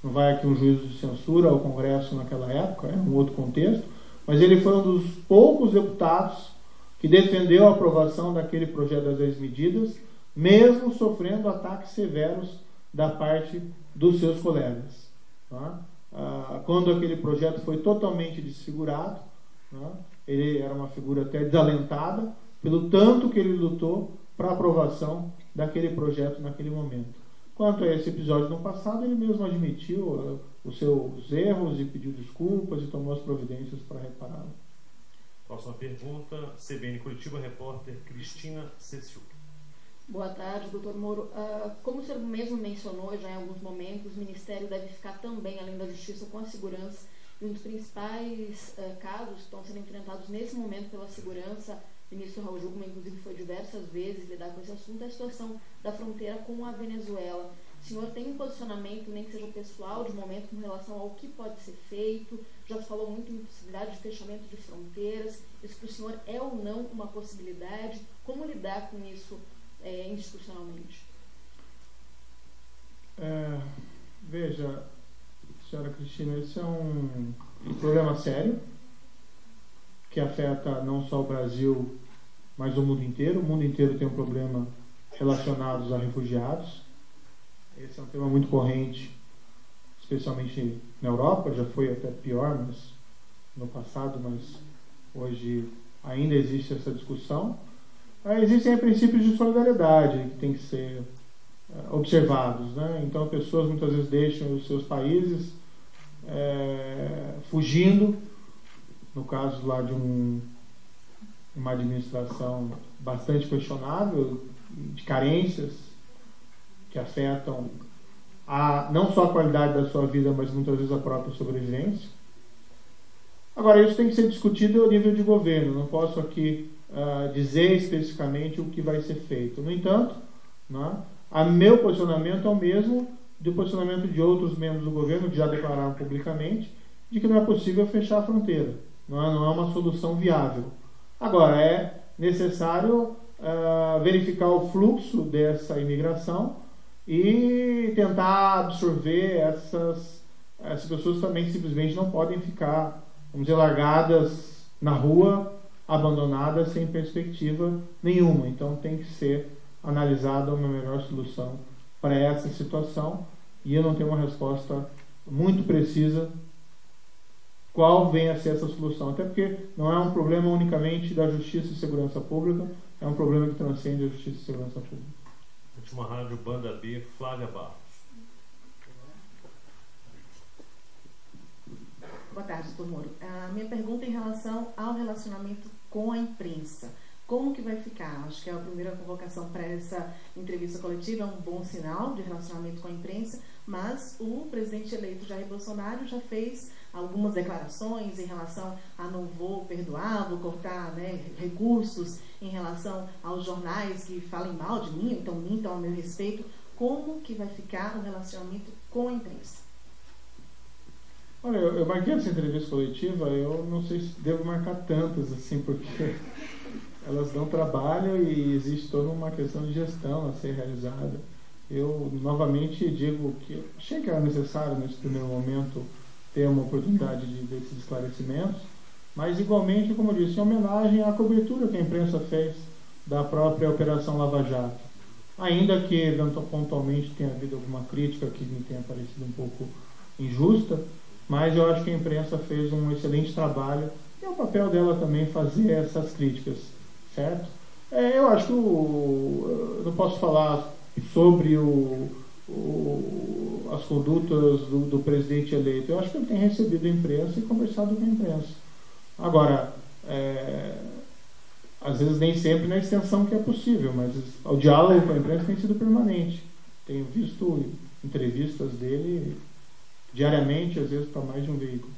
Não vai aqui um juízo de censura ao Congresso naquela época, é um outro contexto, mas ele foi um dos poucos deputados que defendeu a aprovação daquele projeto das 10 medidas, mesmo sofrendo ataques severos da parte dos seus colegas. Tá? Quando aquele projeto foi totalmente desfigurado, tá? Ele era uma figura até desalentada pelo tanto que ele lutou para a aprovação daquele projeto naquele momento. Quanto a esse episódio no passado, ele mesmo admitiu os seus erros e pediu desculpas e tomou as providências para repará-lo. Próxima pergunta, CBN Curitiba, repórter Cristina Cecil. Boa tarde, doutor Moro. Como o senhor mesmo mencionou já em alguns momentos, o Ministério deve ficar também, além da Justiça, com a segurança. E um dos principais casos que estão sendo enfrentados nesse momento pela segurança, o ministro Raul Jungmann, inclusive, foi diversas vezes lidar com esse assunto, é a situação da fronteira com a Venezuela. O senhor tem um posicionamento, nem que seja pessoal, de momento, com relação ao que pode ser feito? Já se falou muito em possibilidade de fechamento de fronteiras. Isso para o senhor é ou não uma possibilidade? Como lidar com isso institucionalmente? Veja, senhora Cristina, esse é um problema sério que afeta não só o Brasil, mas o mundo inteiro. O mundo inteiro tem um problema relacionado a refugiados. Esse é um tema muito corrente, especialmente na Europa. Já foi até pior no passado, mas hoje ainda existe essa discussão. Existem princípios de solidariedade que têm que ser observados, né? Então, pessoas muitas vezes deixam os seus países fugindo, no caso lá de uma administração bastante questionável, de carências que afetam não só a qualidade da sua vida, mas muitas vezes a própria sobrevivência. Agora, isso tem que ser discutido ao nível de governo. Não posso aqui dizer especificamente o que vai ser feito. No entanto, meu posicionamento é o mesmo do posicionamento de outros membros do governo que já declararam publicamente de que não é possível fechar a fronteira. Não é uma solução viável. Agora, é necessário verificar o fluxo dessa imigração e tentar absorver essas pessoas também simplesmente não podem ficar, vamos dizer, largadas na rua, abandonadas, sem perspectiva nenhuma. Então tem que ser analisada uma melhor solução para essa situação, e eu não tenho uma resposta muito precisa qual venha a ser essa solução, até porque não é um problema unicamente da Justiça e Segurança Pública, é um problema que transcende a Justiça e Segurança Pública. Última rádio, Banda B, Flávia Barros. Boa tarde, doutor Moro. A minha pergunta é em relação ao relacionamento com a imprensa. Como que vai ficar? Acho que a primeira convocação para essa entrevista coletiva é um bom sinal de relacionamento com a imprensa, mas o presidente eleito Jair Bolsonaro já fez algumas declarações em relação a não vou perdoar, vou cortar, né, recursos em relação aos jornais que falem mal de mim, então mintam ao meu respeito. Como que vai ficar o relacionamento com a imprensa? Olha, eu marquei essa entrevista coletiva, eu não sei se devo marcar tantas assim, porque elas dão trabalho e existe toda uma questão de gestão a ser realizada. Eu novamente digo que achei que era necessário nesse primeiro momento ter uma oportunidade desses esclarecimentos, mas igualmente, como eu disse, em homenagem à cobertura que a imprensa fez da própria Operação Lava Jato. Ainda que pontualmente tenha havido alguma crítica que me tenha parecido um pouco injusta, mas eu acho que a imprensa fez um excelente trabalho e é o papel dela também fazer essas críticas, certo? Eu acho que eu não posso falar sobre as condutas do presidente eleito. Eu acho que ele tem recebido a imprensa e conversado com a imprensa. Agora, às vezes nem sempre na extensão que é possível, mas o diálogo com a imprensa tem sido permanente. Tenho visto entrevistas dele diariamente, às vezes para mais de um veículo.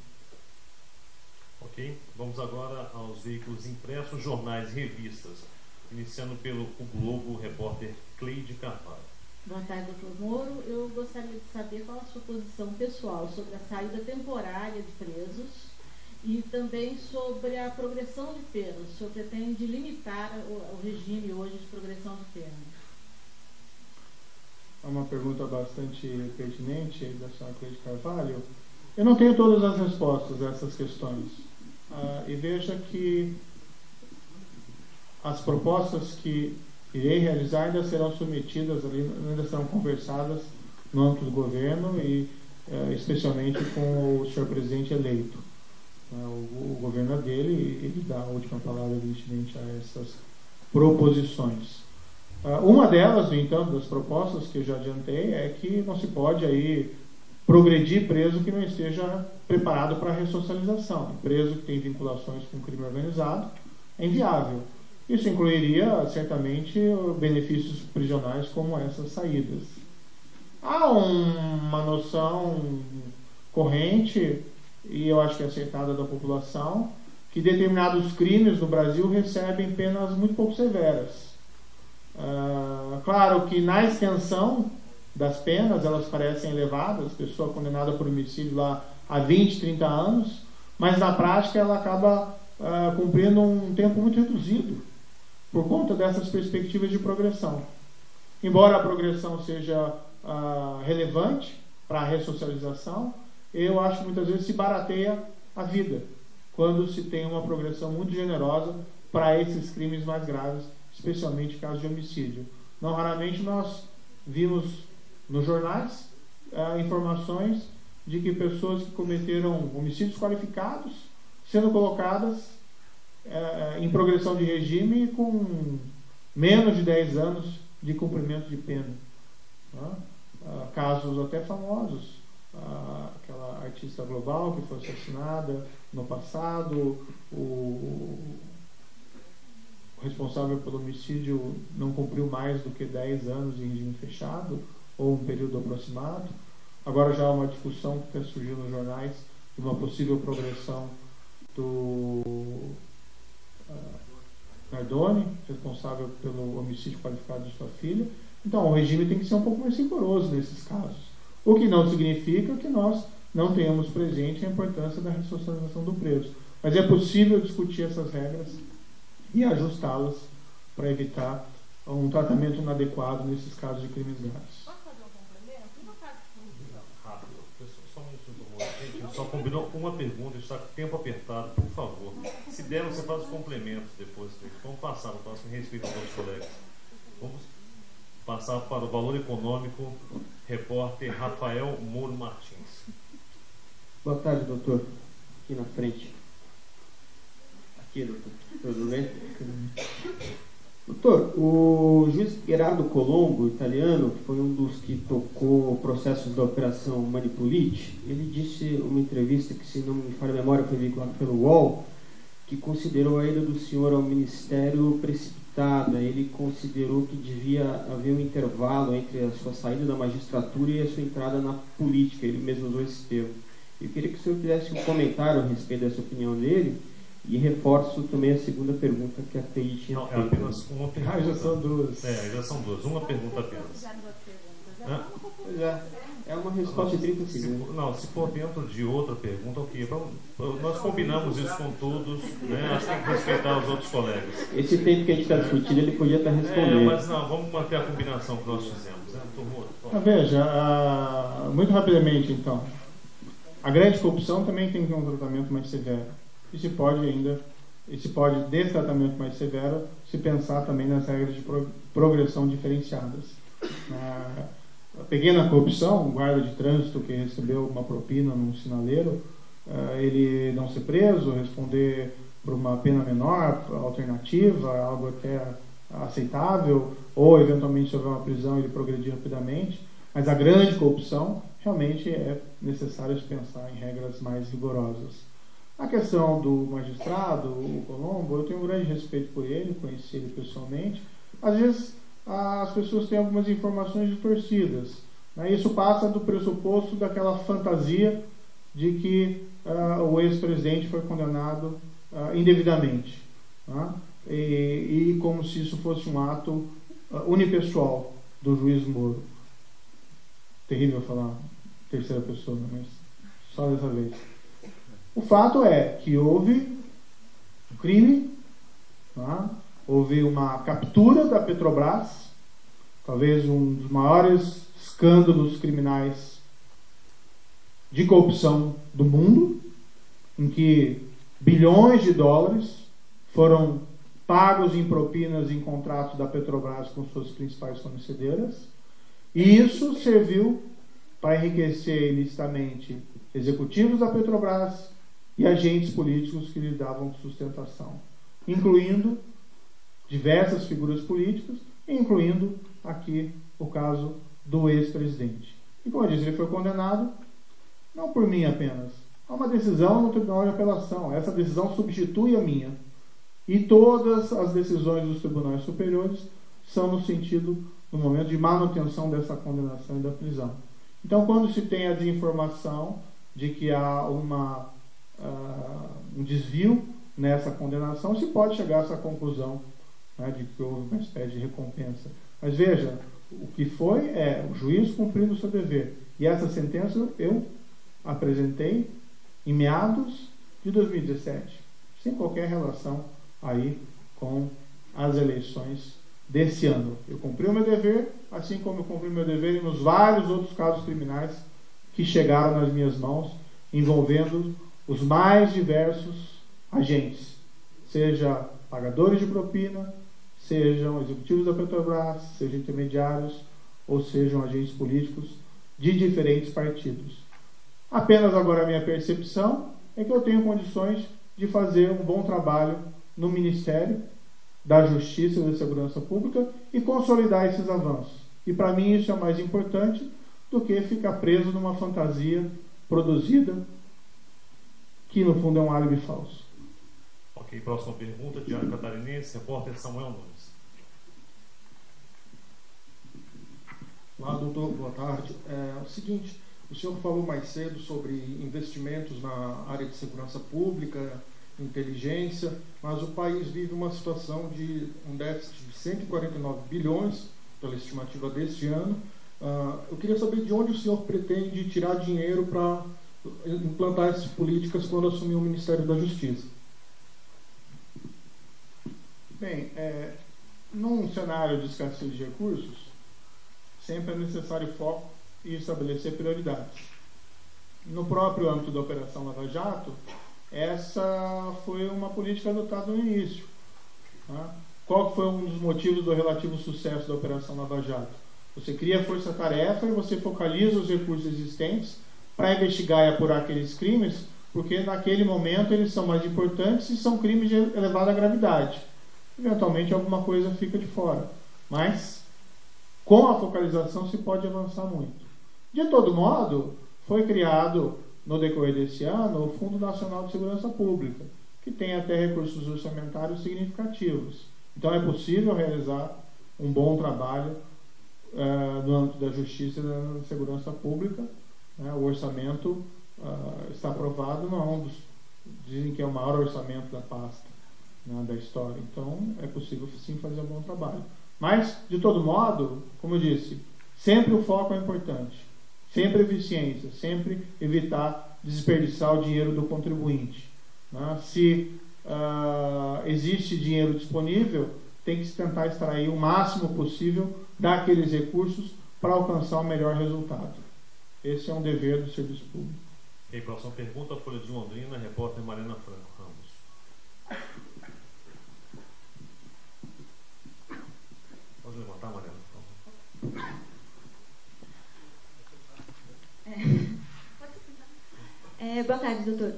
Ok, vamos agora aos veículos impressos, jornais e revistas, iniciando pelo O Globo, repórter Cleide Carvalho. Boa tarde, doutor Moro. Eu gostaria de saber qual a sua posição pessoal sobre a saída temporária de presos e também sobre a progressão de penas. O senhor pretende limitar o regime hoje de progressão de penas? É uma pergunta bastante pertinente da senhora Cleide Carvalho. Eu não tenho todas as respostas a essas questões. E veja que as propostas que irei realizar ainda serão submetidas, ainda serão conversadas no âmbito do governo e especialmente com o senhor presidente eleito. O governo é dele e ele dá a última palavra evidentemente a essas proposições. Uma delas, no entanto, das propostas que eu já adiantei é que não se pode aí progredir preso que não esteja preparado para a ressocialização. Preso que tem vinculações com o crime organizado é inviável. Isso incluiria, certamente, benefícios prisionais como essas saídas. Há uma noção corrente, e eu acho que é aceitada da população, que determinados crimes no Brasil recebem penas muito pouco severas. Claro que na extensão das penas elas parecem elevadas, pessoa condenada por homicídio lá há 20, 30 anos, mas na prática ela acaba cumprindo um tempo muito reduzido por conta dessas perspectivas de progressão. Embora a progressão seja relevante para a ressocialização, eu acho que muitas vezes se barateia a vida quando se tem uma progressão muito generosa para esses crimes mais graves, especialmente casos de homicídio. Não raramente nós vimos nos jornais informações de que pessoas que cometeram homicídios qualificados sendo colocadas em progressão de regime com menos de 10 anos de cumprimento de pena. Casos até famosos, aquela artista global que foi assassinada no passado, o responsável pelo homicídio não cumpriu mais do que 10 anos em regime fechado ou um período aproximado. Agora já há uma discussão que está surgindo nos jornais de uma possível progressão do Nardoni, responsável pelo homicídio qualificado de sua filha. Então o regime tem que ser um pouco mais rigoroso nesses casos, o que não significa que nós não tenhamos presente a importância da ressocialização do preso, mas é possível discutir essas regras e ajustá-las para evitar um tratamento inadequado nesses casos de crimes graves. Posso fazer um complemento? Rápido. Só um minuto, gente, só combinou uma pergunta, está com tempo apertado, por favor. Se der, você faz os complementos depois. Vamos passar no próximo respeito aos nossos colegas. Vamos passar para o Valor Econômico, repórter Rafael Moro Martins. Boa tarde, doutor. Aqui na frente. Aqui, doutor. Tudo bem? Doutor, o juiz Gerardo Colombo, italiano, que foi um dos que tocou processos da Operação Manipulite, ele disse em uma entrevista que, se não me falha a memória, foi vinculado pelo UOL, que considerou a ida do senhor ao Ministério precipitada. Ele considerou que devia haver um intervalo entre a sua saída da magistratura e a sua entrada na política. Ele mesmo usou esse termo. Eu queria que o senhor fizesse um comentário a respeito dessa opinião dele e reforço também a segunda pergunta que a TI tinha feito. Não, é apenas uma pergunta. Já são duas. Já são duas. Uma pergunta apenas. Pois é. É uma resposta de 30 segundos. Não, se for dentro de outra pergunta, ok. Nós combinamos isso com todos, né? Acho que tem que respeitar os outros colegas. Esse tempo que a gente está discutindo, ele podia estar respondendo. Mas não, vamos manter a combinação que nós fizemos. Né? Veja, muito rapidamente então. A grande corrupção também tem que ter um tratamento mais severo. E se pode, desse tratamento mais severo, se pensar também nas regras de progressão diferenciadas. A pequena corrupção, um guarda de trânsito que recebeu uma propina num sinaleiro, ele não ser preso, responder por uma pena menor, alternativa, algo até aceitável, ou eventualmente se houver uma prisão ele progredir rapidamente. Mas a grande corrupção, realmente é necessário se pensar em regras mais rigorosas. A questão do magistrado, o Colombo, eu tenho um grande respeito por ele, conheci ele pessoalmente. Às vezes as pessoas têm algumas informações distorcidas. Né? Isso passa do pressuposto daquela fantasia de que o ex-presidente foi condenado indevidamente. Né? E como se isso fosse um ato unipessoal do juiz Moro. Terrível falar terceira pessoa, mas só dessa vez. O fato é que houve um crime, tá? Houve uma captura da Petrobras, talvez um dos maiores escândalos criminais de corrupção do mundo, em que bilhões de dólares foram pagos em propinas em contratos da Petrobras com suas principais fornecedoras, e isso serviu para enriquecer ilicitamente executivos da Petrobras e agentes políticos que lhe davam sustentação, incluindo diversas figuras políticas, incluindo aqui o caso do ex-presidente. E como eu disse, ele foi condenado não por mim apenas. Há uma decisão no Tribunal de Apelação. Essa decisão substitui a minha. E todas as decisões dos tribunais superiores são no sentido, no momento de manutenção dessa condenação e da prisão. Então, quando se tem a desinformação de que há um desvio nessa condenação, se pode chegar a essa conclusão, né, de que houve uma espécie de recompensa. Mas veja, o que foi é o juiz cumprindo o seu dever. E essa sentença eu apresentei em meados de 2017, sem qualquer relação aí com as eleições desse ano. Eu cumpri o meu dever, assim como eu cumpri o meu dever nos vários outros casos criminais que chegaram nas minhas mãos, envolvendo os mais diversos agentes, seja pagadores de propina, sejam executivos da Petrobras, sejam intermediários, ou sejam agentes políticos de diferentes partidos. Apenas agora a minha percepção é que eu tenho condições de fazer um bom trabalho no Ministério da Justiça e da Segurança Pública e consolidar esses avanços. E para mim isso é mais importante do que ficar preso numa fantasia produzida que no fundo é um álibi falso. Ok, próxima pergunta, Diário Catarinense, repórter Samuel Nunes. Olá, doutor, boa tarde. É o seguinte, o senhor falou mais cedo sobre investimentos na área de segurança pública, inteligência, mas o país vive uma situação de um déficit de 149 bilhões, pela estimativa deste ano. Eu queria saber de onde o senhor pretende tirar dinheiro para implantar essas políticas quando assumir o Ministério da Justiça. Bem, num cenário de escassez de recursos, sempre é necessário foco e estabelecer prioridades. No próprio âmbito da Operação Lava Jato, essa foi uma política adotada no início. Tá? Qual foi um dos motivos do relativo sucesso da Operação Lava Jato? Você cria a força-tarefa e você focaliza os recursos existentes para investigar e apurar aqueles crimes, porque naquele momento eles são mais importantes e são crimes de elevada gravidade. Eventualmente alguma coisa fica de fora, mas com a focalização se pode avançar muito. De todo modo, foi criado no decorrer desse ano o Fundo Nacional de Segurança Pública, que tem até recursos orçamentários significativos. Então é possível realizar um bom trabalho no âmbito da Justiça e da Segurança Pública. Né? O orçamento está aprovado, não, dizem que é o maior orçamento da pasta, né, da história. Então é possível sim fazer um bom trabalho. Mas, de todo modo, como eu disse, sempre o foco é importante, sempre eficiência, sempre evitar desperdiçar o dinheiro do contribuinte. Né? Se existe dinheiro disponível, tem que se tentar extrair o máximo possível daqueles recursos para alcançar o melhor resultado. Esse é um dever do serviço público. E próxima pergunta, Folha de Londrina, repórter Mariana Franco Ramos. Pode levantar, Mariana, por favor. Boa tarde, doutor.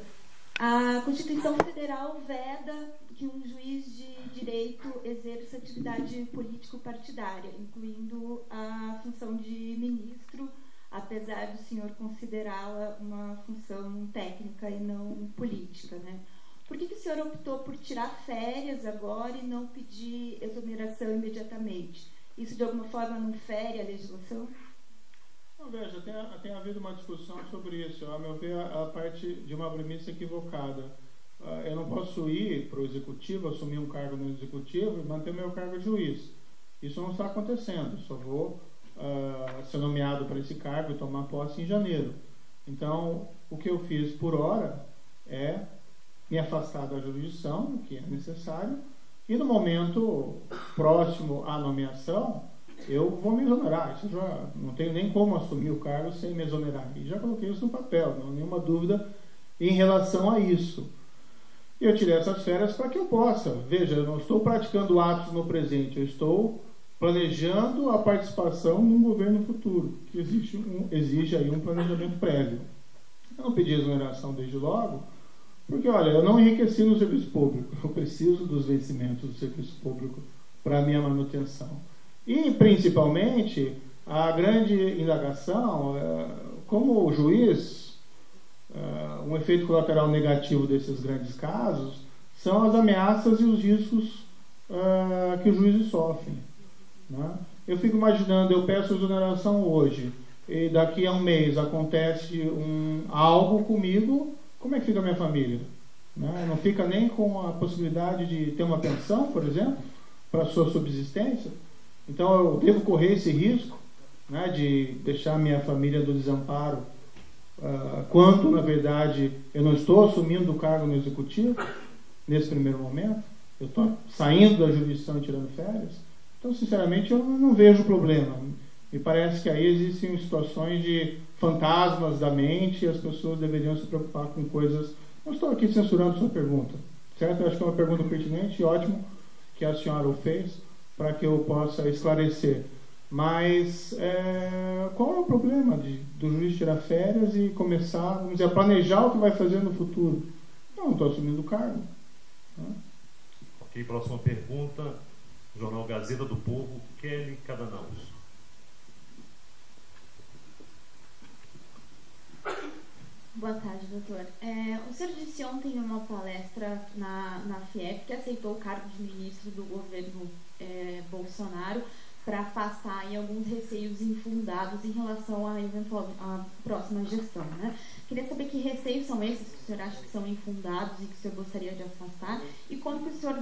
A Constituição Federal veda que um juiz de direito exerça atividade político-partidária, incluindo a função de ministro, apesar do senhor considerá-la uma função técnica e não política, né? Por que o senhor optou por tirar férias agora e não pedir exoneração imediatamente? Isso de alguma forma não fere a legislação? Não, veja, tem havido uma discussão sobre isso. A meu ver, a parte de uma premissa equivocada. Eu não posso ir para o executivo, assumir um cargo no executivo e manter meu cargo de juiz. Isso não está acontecendo. Só vou ser nomeado para esse cargo e tomar posse em janeiro. Então, o que eu fiz por hora é me afastar da jurisdição, o que é necessário, e no momento próximo à nomeação, eu vou me exonerar. Isso já não tenho nem como assumir o cargo sem me exonerar. E já coloquei isso no papel, não há nenhuma dúvida em relação a isso. Eu tirei essas férias para que eu possa. Veja, eu não estou praticando atos no presente, eu estou planejando a participação num governo futuro, que exige aí um planejamento prévio. Eu não pedi exoneração desde logo, porque, olha, eu não enriqueci no serviço público, eu preciso dos vencimentos do serviço público para a minha manutenção. E, principalmente, a grande indagação, como juiz, um efeito colateral negativo desses grandes casos são as ameaças e os riscos que os juízes sofrem. Né? Eu fico imaginando, eu peço exoneração hoje, e daqui a um mês acontece algo comigo, como é que fica a minha família? Né? Não fica nem com a possibilidade de ter uma pensão, por exemplo, para a sua subsistência? Então eu devo correr esse risco, né, de deixar a minha família do desamparo, quando, na verdade, eu não estou assumindo o cargo no executivo, nesse primeiro momento, eu estou saindo da jurisdição e tirando férias. Então, sinceramente, eu não vejo problema. Me parece que aí existem situações de fantasmas da mente e as pessoas deveriam se preocupar com coisas... Não estou aqui censurando sua pergunta, certo? Eu acho que é uma pergunta pertinente e ótimo que a senhora o fez para que eu possa esclarecer. Mas qual é o problema do juiz tirar férias e começar, vamos dizer, a planejar o que vai fazer no futuro? Eu não estou assumindo o cargo. Né? Ok, próxima pergunta. Jornal Gazeta do Povo, Kelly Cadanaus. Boa tarde, doutor. O senhor disse ontem em uma palestra na FIEP que aceitou o cargo de ministro do governo Bolsonaro para afastar aí alguns receios infundados em relação à próxima gestão, né? Queria saber que receios são esses que o senhor acha que são infundados e que o senhor gostaria de afastar e como que o senhor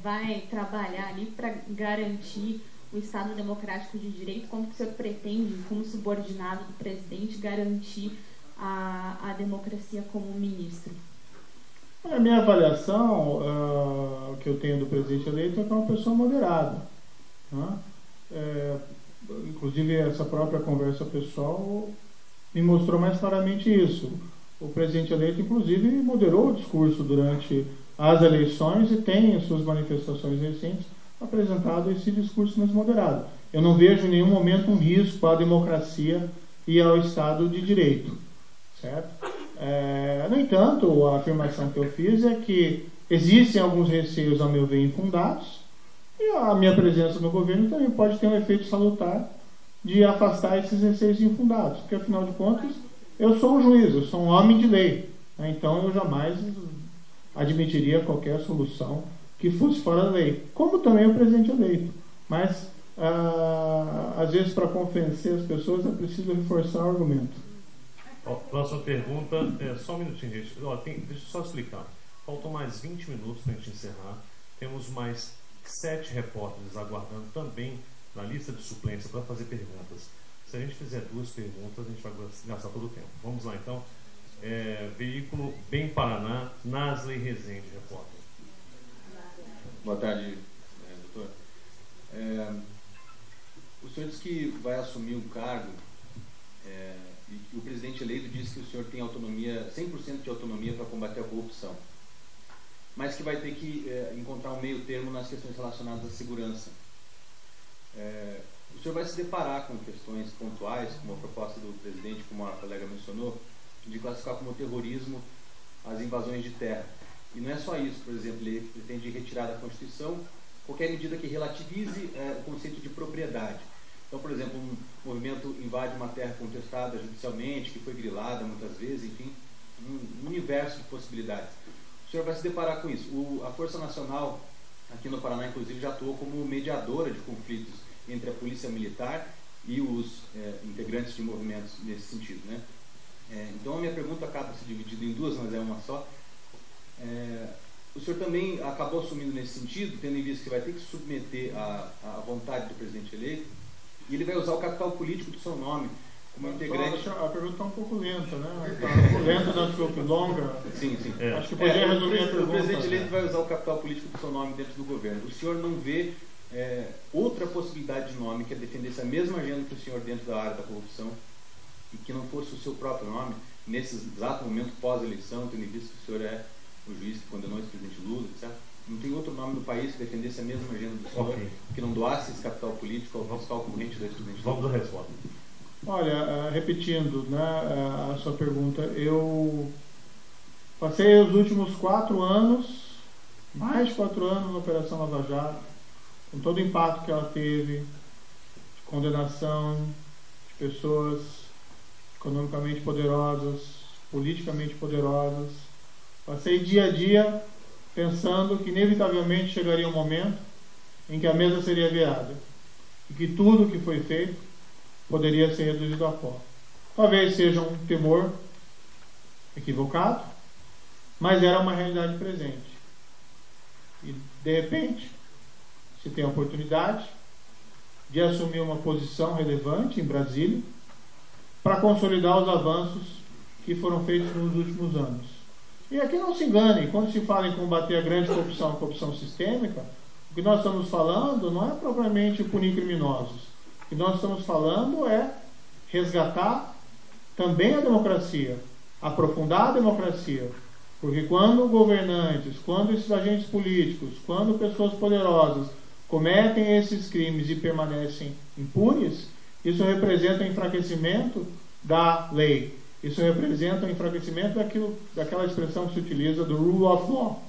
vai trabalhar ali para garantir o Estado Democrático de Direito, como que o senhor pretende, como subordinado do presidente, garantir a democracia como ministro? A minha avaliação que eu tenho do presidente eleito é que é uma pessoa moderada. Né? Inclusive, essa própria conversa pessoal me mostrou mais claramente isso. O presidente eleito, inclusive, moderou o discurso durante as eleições e tem, em suas manifestações recentes, apresentado esse discurso mais moderado. Eu não vejo em nenhum momento um risco à democracia e ao Estado de Direito. Certo? No entanto, a afirmação que eu fiz é que existem alguns receios, a meu ver, infundados, e a minha presença no governo também pode ter um efeito salutar de afastar esses receios infundados, porque, afinal de contas, eu sou um juiz, eu sou um homem de lei, né? Então eu jamais admitiria qualquer solução que fosse fora da lei, como também o presidente eleito. Mas, às vezes, para convencer as pessoas, é preciso reforçar o argumento. Próxima pergunta, só um minutinho, gente. Deixa eu só explicar. Faltam mais 20 minutos para a gente encerrar. Temos mais 7 repórteres aguardando também na lista de suplência para fazer perguntas. Se a gente fizer 2 perguntas, a gente vai gastar todo o tempo. Vamos lá, então. Veículo Bem Paraná, Nasley Rezende, repórter. Boa tarde, doutor. O senhor disse que vai assumir um cargo e que o presidente eleito disse que o senhor tem autonomia, 100% de autonomia para combater a corrupção, mas que vai ter que encontrar um meio termo nas questões relacionadas à segurança. O senhor vai se deparar com questões pontuais, como a proposta do presidente, como a colega mencionou, de classificar como terrorismo as invasões de terra. E não é só isso, por exemplo, ele pretende retirar da Constituição qualquer medida que relativize o conceito de propriedade. Então, por exemplo, um movimento invade uma terra contestada judicialmente, que foi grilada muitas vezes, enfim, um universo de possibilidades. O senhor vai se deparar com isso. A Força Nacional, aqui no Paraná, inclusive, já atuou como mediadora de conflitos entre a Polícia Militar e os integrantes de movimentos nesse sentido, né? Então, a minha pergunta acaba se dividindo em 2, mas é uma só. O senhor também acabou assumindo nesse sentido, tendo em vista que vai ter que submeter à vontade do presidente eleito, e ele vai usar o capital político do seu nome como integrante. A pergunta está um pouco lenta, né? Está um pouco lenta, não ficou longa. Sim. Acho que poderia resumir a pergunta. O presidente eleito vai usar o capital político do seu nome dentro do governo. O senhor não vê outra possibilidade de nome que é defender essa mesma agenda que o senhor dentro da área da corrupção, e que não fosse o seu próprio nome, nesse exato momento pós-eleição, tendo em vista que o senhor é o juiz que condenou esse presidente Lula, etc. Não tem outro nome do país que defendesse a mesma agenda do senhor, que não doasse esse capital político ao fiscal corrente do ex-presidente Lula? Vamos à resposta. Olha, repetindo, né, a sua pergunta, eu passei os últimos 4 anos, mais de 4 anos na Operação Lava Jato, com todo o impacto que ela teve, de condenação de pessoas economicamente poderosas, politicamente poderosas. Passei dia a dia pensando que inevitavelmente chegaria um momento em que a mesa seria virada e que tudo que foi feito poderia ser reduzido a pó. Talvez seja um temor equivocado, mas era uma realidade presente. E, de repente, se tem a oportunidade de assumir uma posição relevante em Brasília para consolidar os avanços que foram feitos nos últimos anos. E aqui não se engane, quando se fala em combater a grande corrupção, a corrupção sistêmica, o que nós estamos falando não é propriamente punir criminosos. O que nós estamos falando é resgatar também a democracia, aprofundar a democracia. Porque quando governantes, quando esses agentes políticos, quando pessoas poderosas cometem esses crimes e permanecem impunes, isso representa o enfraquecimento da lei. Isso representa o enfraquecimento daquela expressão que se utiliza do rule of law.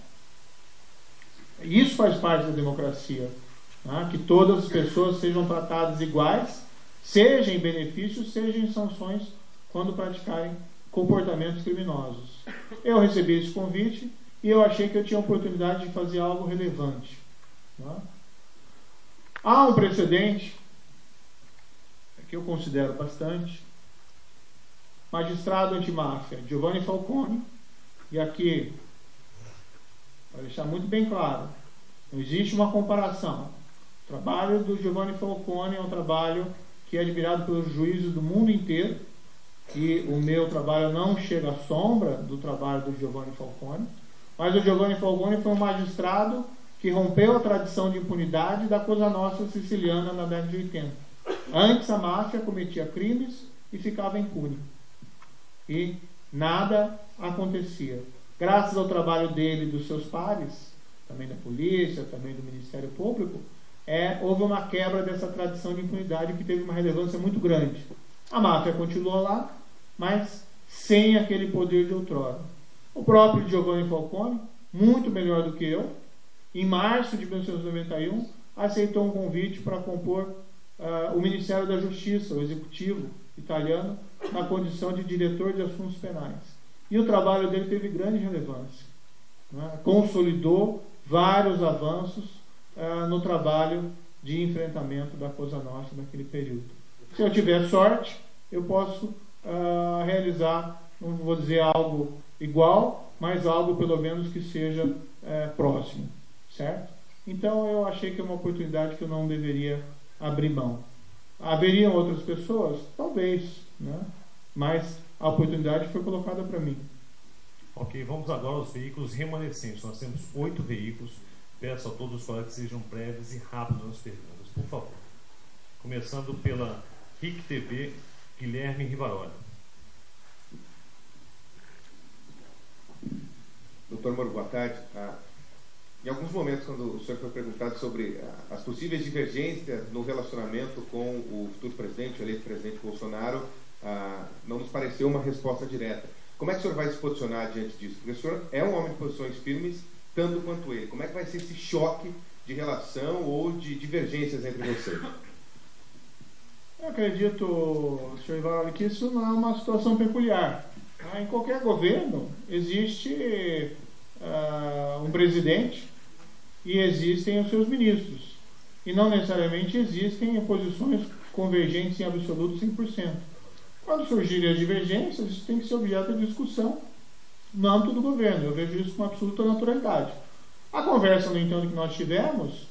Isso faz parte da democracia, né? Que todas as pessoas sejam tratadas iguais, seja em benefícios, seja em sanções, quando praticarem comportamentos criminosos. Eu recebi esse convite e eu achei que eu tinha a oportunidade de fazer algo relevante, né? Há um precedente que eu considero bastante. Magistrado antimáfia Giovanni Falcone, e aqui, para deixar muito bem claro, não existe uma comparação. O trabalho do Giovanni Falcone é um trabalho que é admirado pelos juízes do mundo inteiro, e o meu trabalho não chega à sombra do trabalho do Giovanni Falcone, mas o Giovanni Falcone foi um magistrado que rompeu a tradição de impunidade da Cosa Nostra siciliana na década de 80. Antes a máfia cometia crimes e ficava impune. E nada acontecia. Graças ao trabalho dele e dos seus pares, também da polícia, também do Ministério Público, houve uma quebra dessa tradição de impunidade que teve uma relevância muito grande. A máfia continuou lá, mas sem aquele poder de outrora. O próprio Giovanni Falcone, muito melhor do que eu, em março de 1991, aceitou um convite para compor o Ministério da Justiça, o executivo italiano, na condição de diretor de assuntos penais. E o trabalho dele teve grande relevância. né, consolidou vários avanços no trabalho de enfrentamento da Cosa Nostra naquele período. Se eu tiver sorte, eu posso realizar, não vou dizer algo igual, mas algo pelo menos que seja próximo, certo? Então eu achei que é uma oportunidade que eu não deveria abrir mão. Haveriam outras pessoas? Talvez, né? Mas a oportunidade foi colocada para mim. Ok, vamos agora aos veículos remanescentes. Nós temos 8 veículos. Peço a todos os colegas que sejam breves e rápidos nas perguntas, por favor. Começando pela RIC TV, Guilherme Rivaroli. Doutor Moro, boa tarde. Em alguns momentos, quando o senhor foi perguntado sobre as possíveis divergências no relacionamento com o futuro presidente, o eleito presidente Bolsonaro, não nos pareceu uma resposta direta. Como é que o senhor vai se posicionar diante disso? Porque o senhor é um homem de posições firmes, tanto quanto ele. Como é que vai ser esse choque de relação ou de divergências entre vocês? Eu acredito, senhor Ivaldo, que isso não é uma situação peculiar. Em qualquer governo existe um presidente e existem os seus ministros. E não necessariamente existem posições convergentes em absoluto 100%. Quando surgirem as divergências, isso tem que ser objeto de discussão no âmbito do governo. Eu vejo isso com absoluta naturalidade. A conversa, no entanto, que nós tivemos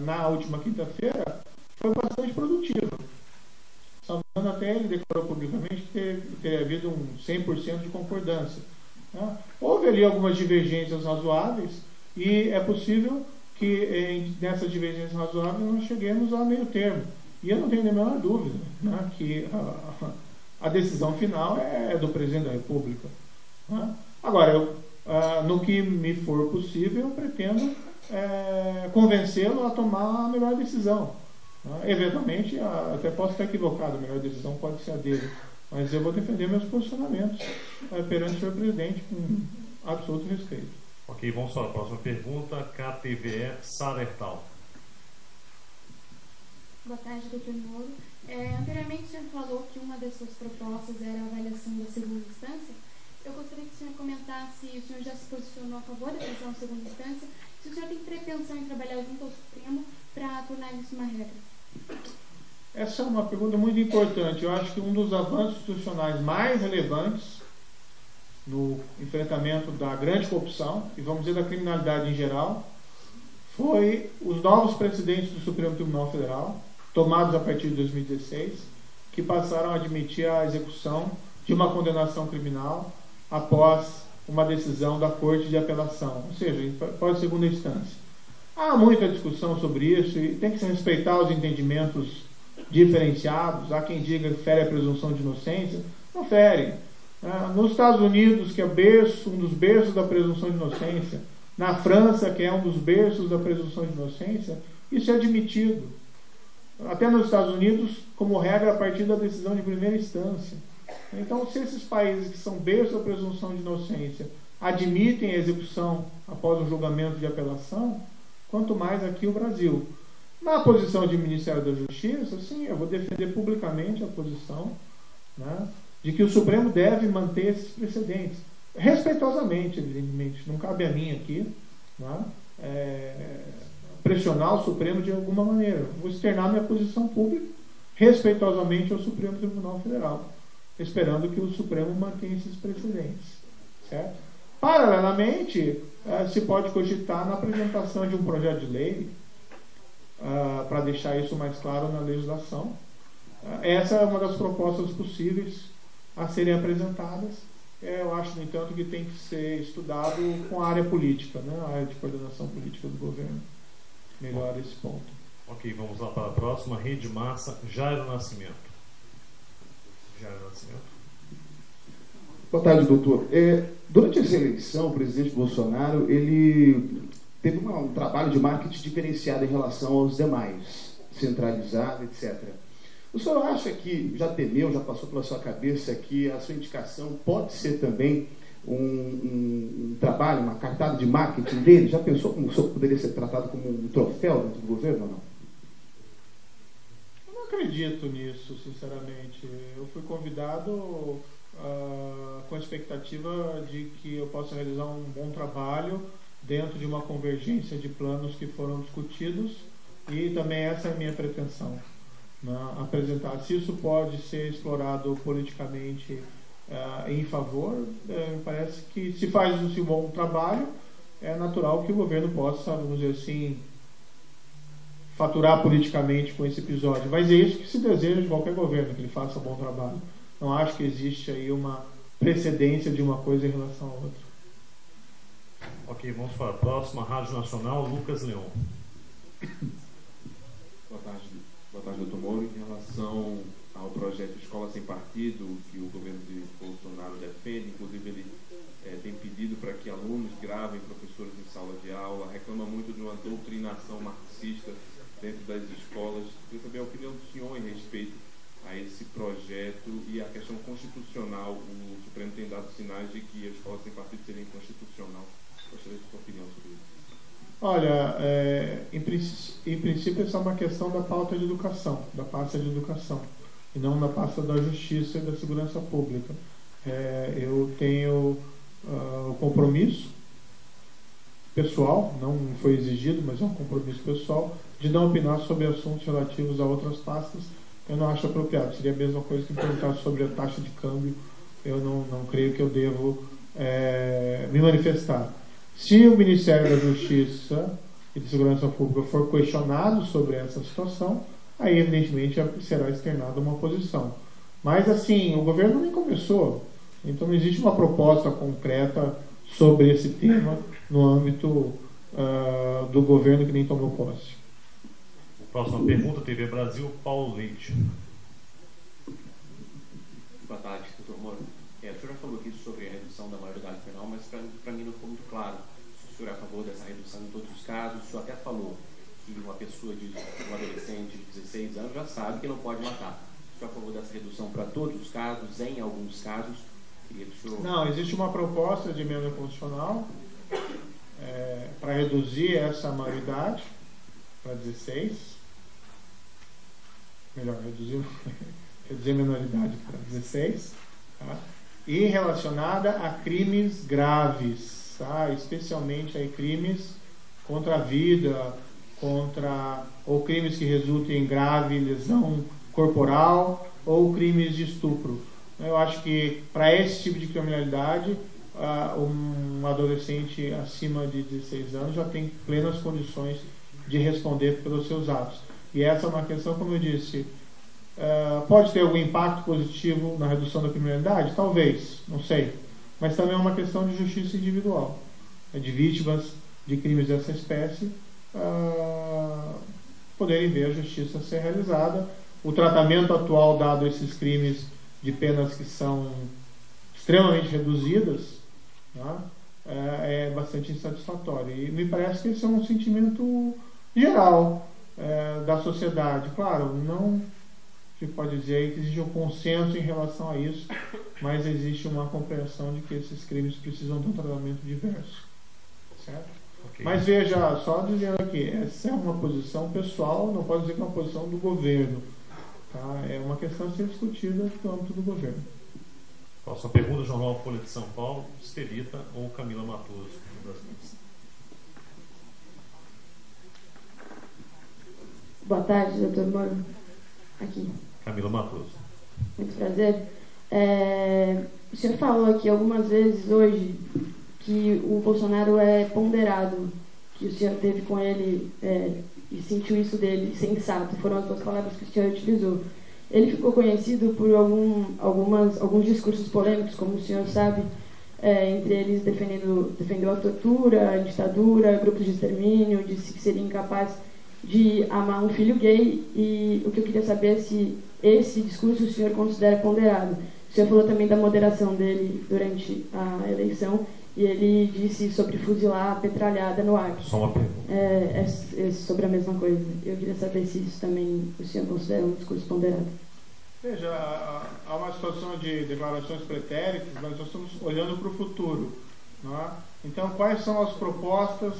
na última quinta-feira foi bastante produtiva. Salvando até ele declarou publicamente que teria havido um 100% de concordância. Né? Houve ali algumas divergências razoáveis e é possível que nessas divergências razoáveis nós cheguemos a meio termo. E eu não tenho nem a menor dúvida, né, que a decisão final é do presidente da República. Né? Agora, no que me for possível, eu pretendo convencê-lo a tomar a melhor decisão. Né? Eventualmente, até posso estar equivocado, a melhor decisão pode ser a dele. Mas eu vou defender meus posicionamentos perante o senhor presidente com absoluto respeito. Ok, vamos para a próxima pergunta. KTVE Salertal. Boa tarde, doutor Moro. Anteriormente, o senhor falou que uma das suas propostas era a avaliação da segunda instância. Eu gostaria que o senhor comentasse se o senhor já se posicionou a favor da avaliação da segunda instância, se o senhor tem pretensão em trabalhar junto ao Supremo para tornar isso uma regra. Essa é uma pergunta muito importante. Eu acho que um dos avanços institucionais mais relevantes no enfrentamento da grande corrupção, e vamos dizer da criminalidade em geral, foi os novos precedentes do Supremo Tribunal Federal, tomados a partir de 2016, que passaram a admitir a execução de uma condenação criminal após uma decisão da Corte de Apelação, ou seja, após segunda instância. Há muita discussão sobre isso e tem que se respeitar os entendimentos diferenciados. Há quem diga que fere a presunção de inocência. Não fere. Nos Estados Unidos, que é um dos berços da presunção de inocência, na França, que é um dos berços da presunção de inocência, isso é admitido. Até nos Estados Unidos, como regra, a partir da decisão de primeira instância. Então, se esses países que são berços da presunção de inocência admitem a execução após um julgamento de apelação, quanto mais aqui o Brasil. Na posição de Ministério da Justiça, sim, eu vou defender publicamente a posição, né, de que o Supremo deve manter esses precedentes. Respeitosamente, evidentemente. Não cabe a mim aqui, né, pressionar o Supremo de alguma maneira. Vou externar minha posição pública respeitosamente ao Supremo Tribunal Federal, esperando que o Supremo mantenha esses precedentes. Certo? Paralelamente, se pode cogitar na apresentação de um projeto de lei, para deixar isso mais claro na legislação. Essa é uma das propostas possíveis a serem apresentadas. Eu acho, no entanto, que tem que ser estudado com a área política, né? A área de coordenação política do governo. Melhor esse ponto. Ok, vamos lá para a próxima. Rede Massa, Jairo Nascimento. Jairo Nascimento. Boa tarde, doutor. Durante essa eleição, o presidente Bolsonaro ele teve um trabalho de marketing diferenciado em relação aos demais, centralizado, etc. O senhor acha que, já temeu, já passou pela sua cabeça que a sua indicação pode ser também um trabalho, uma cartada de marketing dele? Já pensou como o senhor poderia ser tratado como um troféu dentro do governo ou não? Eu não acredito nisso, sinceramente. Eu fui convidado com a expectativa de que eu possa realizar um bom trabalho dentro de uma convergência de planos que foram discutidos, e também essa é a minha pretensão, né? Apresentar. Se isso pode ser explorado politicamente em favor, me parece que se faz um bom trabalho, é natural que o governo possa, vamos dizer assim, faturar politicamente com esse episódio. Mas é isso que se deseja de qualquer governo, que ele faça um bom trabalho. Não acho que existe aí uma precedência de uma coisa em relação à outra. Ok, vamos para a próxima. Rádio Nacional, Lucas Leon. Boa tarde, doutor Moro. Em relação ao projeto Escola Sem Partido, que o governo de Bolsonaro defende, inclusive ele tem pedido para que alunos gravem professores em sala de aula, reclama muito de uma doutrinação marxista dentro das escolas. Queria saber a opinião do senhor em respeito a esse projeto e a questão constitucional. O Supremo tem dado sinais de que a escola sem partido seria inconstitucional. Gostaria de sua opinião sobre isso. Olha, em princípio essa é uma questão da pauta de educação, da pasta de educação, e não da pasta da justiça e da segurança pública. Eu tenho o compromisso pessoal, não foi exigido, mas é um compromisso pessoal, de não opinar sobre assuntos relativos a outras pastas. Eu não acho apropriado. Seria a mesma coisa que perguntar sobre a taxa de câmbio. Eu não creio que eu devo me manifestar. Se o Ministério da Justiça e de Segurança Pública for questionado sobre essa situação, aí evidentemente será externada uma posição. Mas assim, o governo nem começou. Então não existe uma proposta concreta sobre esse tema no âmbito do governo, que nem tomou posse. Próxima pergunta, TV Brasil, Paulo Leite. Boa tarde, doutor Moro. O senhor já falou aqui sobre a redução da maioridade penal, mas para mim não ficou muito claro se o senhor é a favor dessa redução em todos os casos. O senhor até falou que uma pessoa, um adolescente de 16 anos já sabe que não pode matar. O senhor é a favor dessa redução para todos os casos, em alguns casos? Queria que o senhor... Não, existe uma proposta de emenda constitucional para reduzir essa maioridade para 16. Melhor, reduzir a menoridade para 16, tá? E relacionada a crimes graves, tá? Especialmente aí crimes contra a vida, ou crimes que resultem em grave lesão corporal, ou crimes de estupro. Eu acho que para esse tipo de criminalidade, um adolescente acima de 16 anos já tem plenas condições de responder pelos seus atos. E essa é uma questão, como eu disse, pode ter algum impacto positivo na redução da criminalidade? Talvez, não sei. Mas também é uma questão de justiça individual, de vítimas de crimes dessa espécie poderem ver a justiça ser realizada. O tratamento atual dado a esses crimes de penas que são extremamente reduzidas, tá? É bastante insatisfatório. E me parece que esse é um sentimento geral da sociedade. Claro, não se pode dizer que existe um consenso em relação a isso, mas existe uma compreensão de que esses crimes precisam de um tratamento diverso, certo? Okay. Mas veja, só dizendo aqui, essa é uma posição pessoal, não pode dizer que é uma posição do governo, tá? É uma questão a ser discutida no âmbito do governo. Próxima pergunta, Jornal Folha de São Paulo, Estelita ou Camila Matoso? Boa tarde, doutor Moro. Aqui. Camila Matoso. Muito prazer. O senhor falou aqui algumas vezes hoje que o Bolsonaro é ponderado, que o senhor teve com ele e sentiu isso dele, sensato. Foram as duas palavras que o senhor utilizou. Ele ficou conhecido por alguns discursos polêmicos, como o senhor sabe, entre eles defendeu a tortura, a ditadura, grupos de extermínio, disse que seria incapaz de amar um filho gay. E o que eu queria saber é se esse discurso o senhor considera ponderado. O senhor falou também da moderação dele durante a eleição, e ele disse sobre fuzilar a petralhada no ar. Só uma pergunta. É sobre a mesma coisa. Eu queria saber se isso também o senhor considera um discurso ponderado. Veja, há uma situação de declarações pretéritas, mas nós estamos olhando para o futuro, não é? Então, quais são as propostas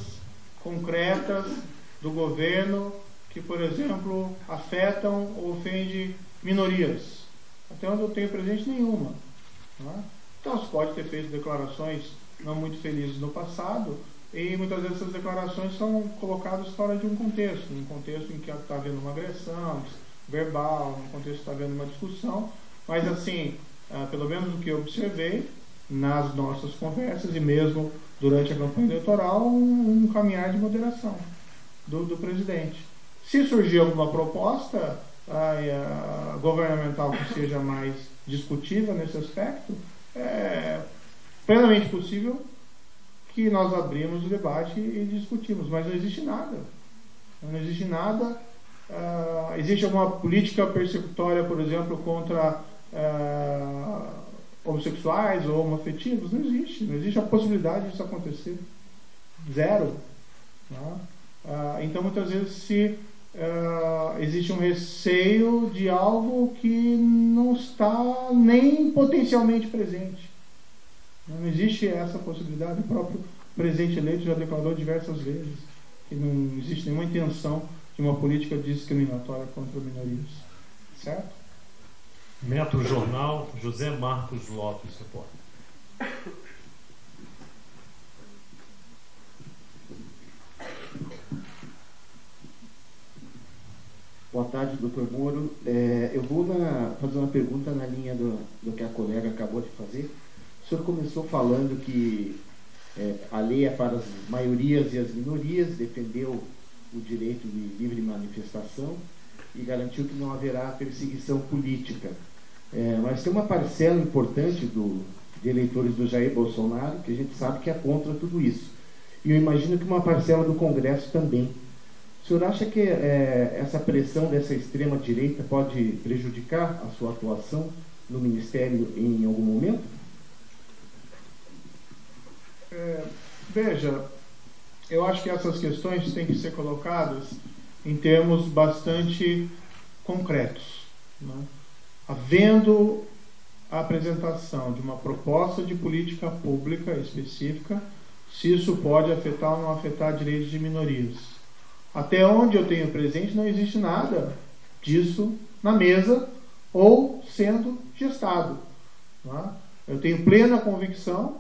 concretas do governo que, por exemplo, afetam ou ofendem minorias. Até onde eu tenho presente, nenhuma. Né? Então, se pode ter feito declarações não muito felizes no passado, e muitas vezes essas declarações são colocadas fora de um contexto em que está havendo uma agressão verbal, num contexto que está havendo uma discussão, mas assim, pelo menos o que eu observei nas nossas conversas e mesmo durante a campanha eleitoral, um caminhar de moderação do presidente. Se surgir alguma proposta governamental que seja mais discutível nesse aspecto, é plenamente possível que nós abrimos o debate e discutimos, mas não existe nada. Não existe nada. Existe alguma política persecutória, por exemplo, contra homossexuais ou homoafetivos? Não existe. Não existe a possibilidade disso acontecer. Zero. Então, muitas vezes, existe um receio de algo que não está nem potencialmente presente. Não existe essa possibilidade. O próprio presidente eleito já declarou diversas vezes que não existe nenhuma intenção de uma política discriminatória contra minorias. Certo? Metro Jornal, José Marcos Lopes, repórter. Boa tarde, doutor Moro. Eu vou fazer uma pergunta na linha do que a colega acabou de fazer. O senhor começou falando que a lei é para as maiorias e as minorias, defendeu o direito de livre manifestação e garantiu que não haverá perseguição política. Mas tem uma parcela importante de eleitores do Jair Bolsonaro que a gente sabe que é contra tudo isso. E eu imagino que uma parcela do Congresso também. O senhor acha que essa pressão dessa extrema-direita pode prejudicar a sua atuação no Ministério em algum momento? Veja, eu acho que essas questões têm que ser colocadas em termos bastante concretos. Né? Havendo a apresentação de uma proposta de política pública específica, se isso pode afetar ou não afetar direitos de minorias. Até onde eu tenho presente, não existe nada disso na mesa ou sendo gestado. Né? Eu tenho plena convicção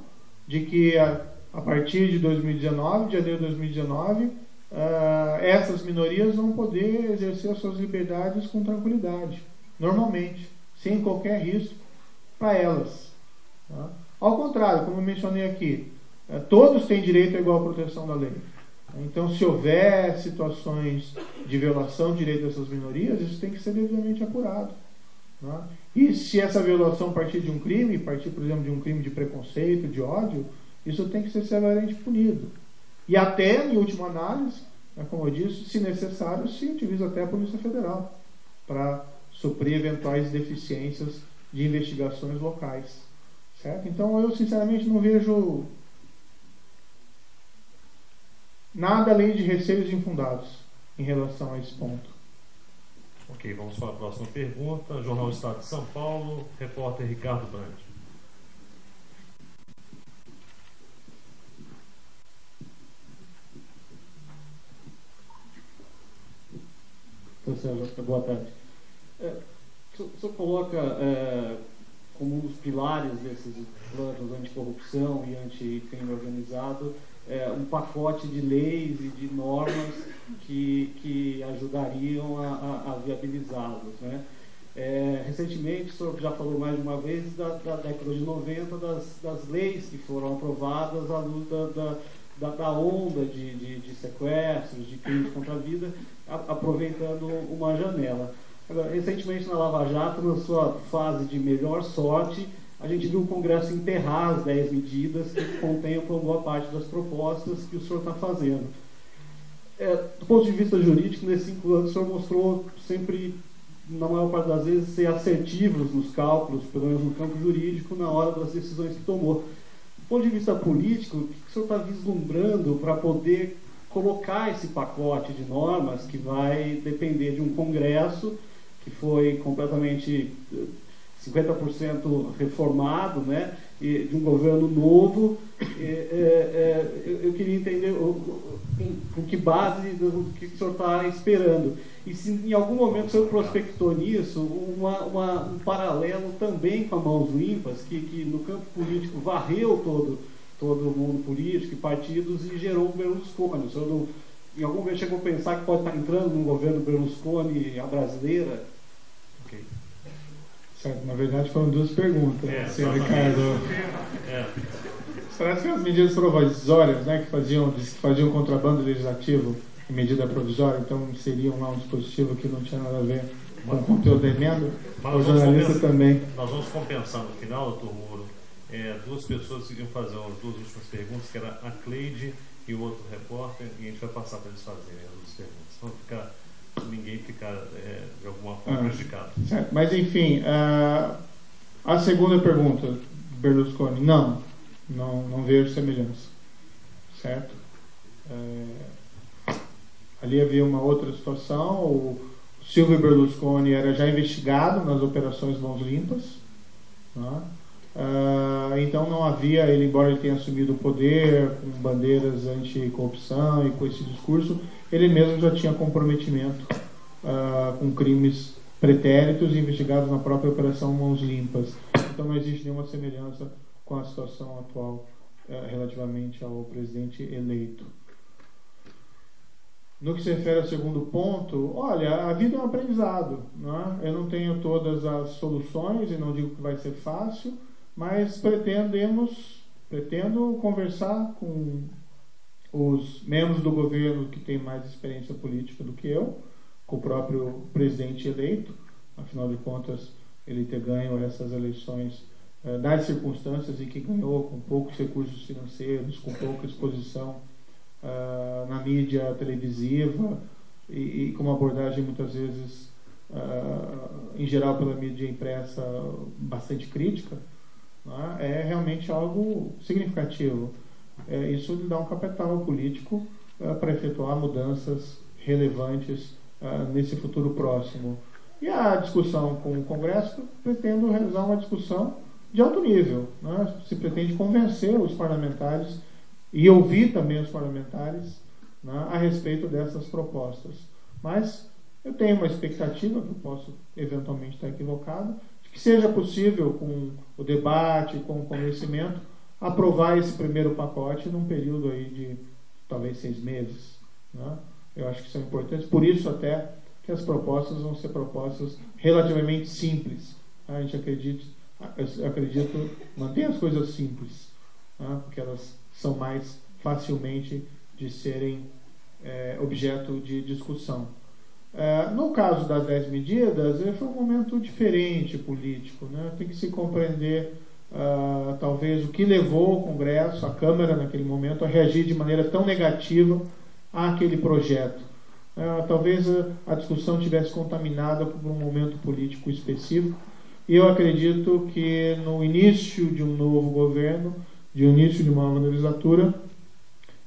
de que a partir de 2019, de janeiro de 2019, essas minorias vão poder exercer as suas liberdades com tranquilidade, normalmente, sem qualquer risco para elas. Tá? Ao contrário, como eu mencionei aqui, todos têm direito à igual proteção da lei. Então, se houver situações de violação de direito dessas minorias, isso tem que ser devidamente apurado. Tá? E se essa violação partir de um crime, partir, por exemplo, de um crime de preconceito, de ódio, isso tem que ser severamente punido. E até, em última análise, como eu disse, se necessário, se utiliza até a Polícia Federal para suprir eventuais deficiências de investigações locais. Certo? Então, eu, sinceramente, não vejo nada além de receios infundados em relação a esse ponto. Ok, vamos para a próxima pergunta. Jornal Estado de São Paulo, repórter Ricardo Brandi. Boa tarde. O senhor coloca como um dos pilares desses planos anticorrupção e anticrime organizado um pacote de leis e de normas que ajudariam a viabilizá-los, né? Recentemente, o senhor já falou mais de uma vez da década de 90, das leis que foram aprovadas à luz da onda de sequestros, de crimes contra a vida, aproveitando uma janela. Agora, recentemente, na Lava Jato, na sua fase de melhor sorte, a gente viu o Congresso enterrar as 10 medidas que contemplam boa parte das propostas que o senhor está fazendo. Do ponto de vista jurídico, nesses 5 anos, o senhor mostrou sempre, na maior parte das vezes, ser assertivos nos cálculos, pelo menos no campo jurídico, na hora das decisões que tomou. Do ponto de vista político, o que o senhor está vislumbrando para poder colocar esse pacote de normas que vai depender de um Congresso que foi completamente 50% reformado, né, e de um governo novo. Eu queria entender com que base do que o senhor está esperando. E se em algum momento o senhor prospectou nisso um paralelo também com a Mãos Limpas, que no campo político varreu todo o mundo político e partidos e gerou o Berlusconi. O senhor não, em algum momento chegou a pensar que pode estar entrando num governo Berlusconi à brasileira? Ok. Certo, na verdade foram duas perguntas, senhor Ricardo. Parece que as medidas provisórias, né, que faziam contrabando legislativo em medida provisória, então seriam lá um dispositivo que não tinha nada a ver com o conteúdo da emenda. O jornalista também. Nós vamos compensar no final, doutor Moro, duas pessoas que iam fazer as duas últimas perguntas, que era a Cleide e o outro repórter, e a gente vai passar para eles fazerem as duas perguntas. Não ninguém ficar de alguma forma prejudicado. Certo. Mas enfim, a segunda pergunta, Berlusconi, não vejo semelhança, certo? Ali havia uma outra situação. O Silvio Berlusconi era já investigado nas operações Mãos Limpas, né? Então não havia, ele, embora ele tenha assumido o poder com bandeiras anticorrupção e com esse discurso, ele mesmo já tinha comprometimento com crimes pretéritos investigados na própria operação Mãos Limpas. Então não existe nenhuma semelhança com a situação atual relativamente ao presidente eleito. No que se refere ao segundo ponto, olha, a vida é um aprendizado, né? Eu não tenho todas as soluções e não digo que vai ser fácil, mas pretendo conversar com os membros do governo que têm mais experiência política do que eu, com o próprio presidente eleito. Afinal de contas, ele ter ganho essas eleições das circunstâncias em que ganhou, com poucos recursos financeiros, com pouca exposição na mídia televisiva e com uma abordagem muitas vezes, em geral pela mídia impressa, bastante crítica, né? É realmente algo significativo. Isso lhe dá um capital político para efetuar mudanças relevantes nesse futuro próximo. E a discussão com o Congresso, pretendo realizar uma discussão de alto nível, né? Se pretende convencer os parlamentares e ouvir também os parlamentares, né, a respeito dessas propostas. Mas eu tenho uma expectativa, que eu posso eventualmente estar equivocado, de que seja possível, com o debate, com o conhecimento, aprovar esse primeiro pacote num período aí de talvez 6 meses, né? Eu acho que são importantes, por isso até que as propostas vão ser propostas relativamente simples. A gente acredito manter as coisas simples, né, porque elas são mais facilmente de serem objeto de discussão. No caso das 10 medidas, foi um momento diferente político, né? Tem que se compreender talvez o que levou o Congresso, a Câmara naquele momento, a reagir de maneira tão negativa àquele projeto. Talvez a discussão tivesse contaminada por um momento político específico, e eu acredito que no início de um novo governo, de início de uma nova legislatura,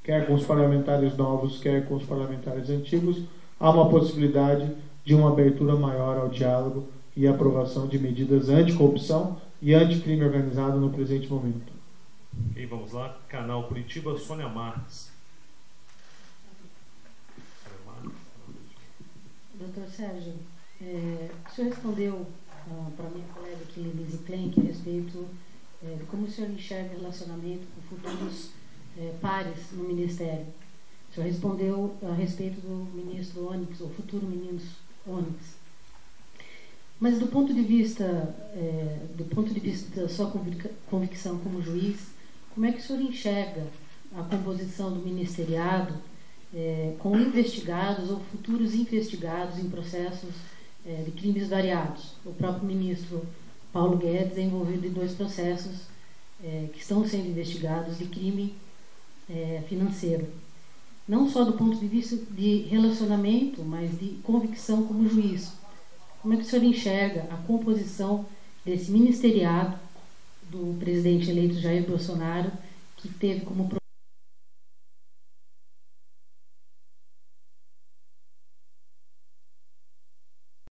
quer com os parlamentares novos, quer com os parlamentares antigos, há uma possibilidade de uma abertura maior ao diálogo e aprovação de medidas anticorrupção e anticrime organizado no presente momento. Ok, vamos lá. Canal Curitiba, Sônia Marques. Doutor Sérgio, o senhor respondeu para a minha colega aqui, Lise Klenk, a respeito de como o senhor enxerga o relacionamento com futuros pares no Ministério. O senhor respondeu a respeito do ministro Onyx, ou futuro ministro Onyx. Mas do ponto de vista da sua convicção como juiz, como é que o senhor enxerga a composição do ministeriado com investigados ou futuros investigados em processos de crimes variados? O próprio ministro Paulo Guedes é envolvido em 2 processos que estão sendo investigados de crime financeiro. Não só do ponto de vista de relacionamento, mas de convicção como juiz. Como é que o senhor enxerga a composição desse ministeriado do presidente eleito Jair Bolsonaro, que teve como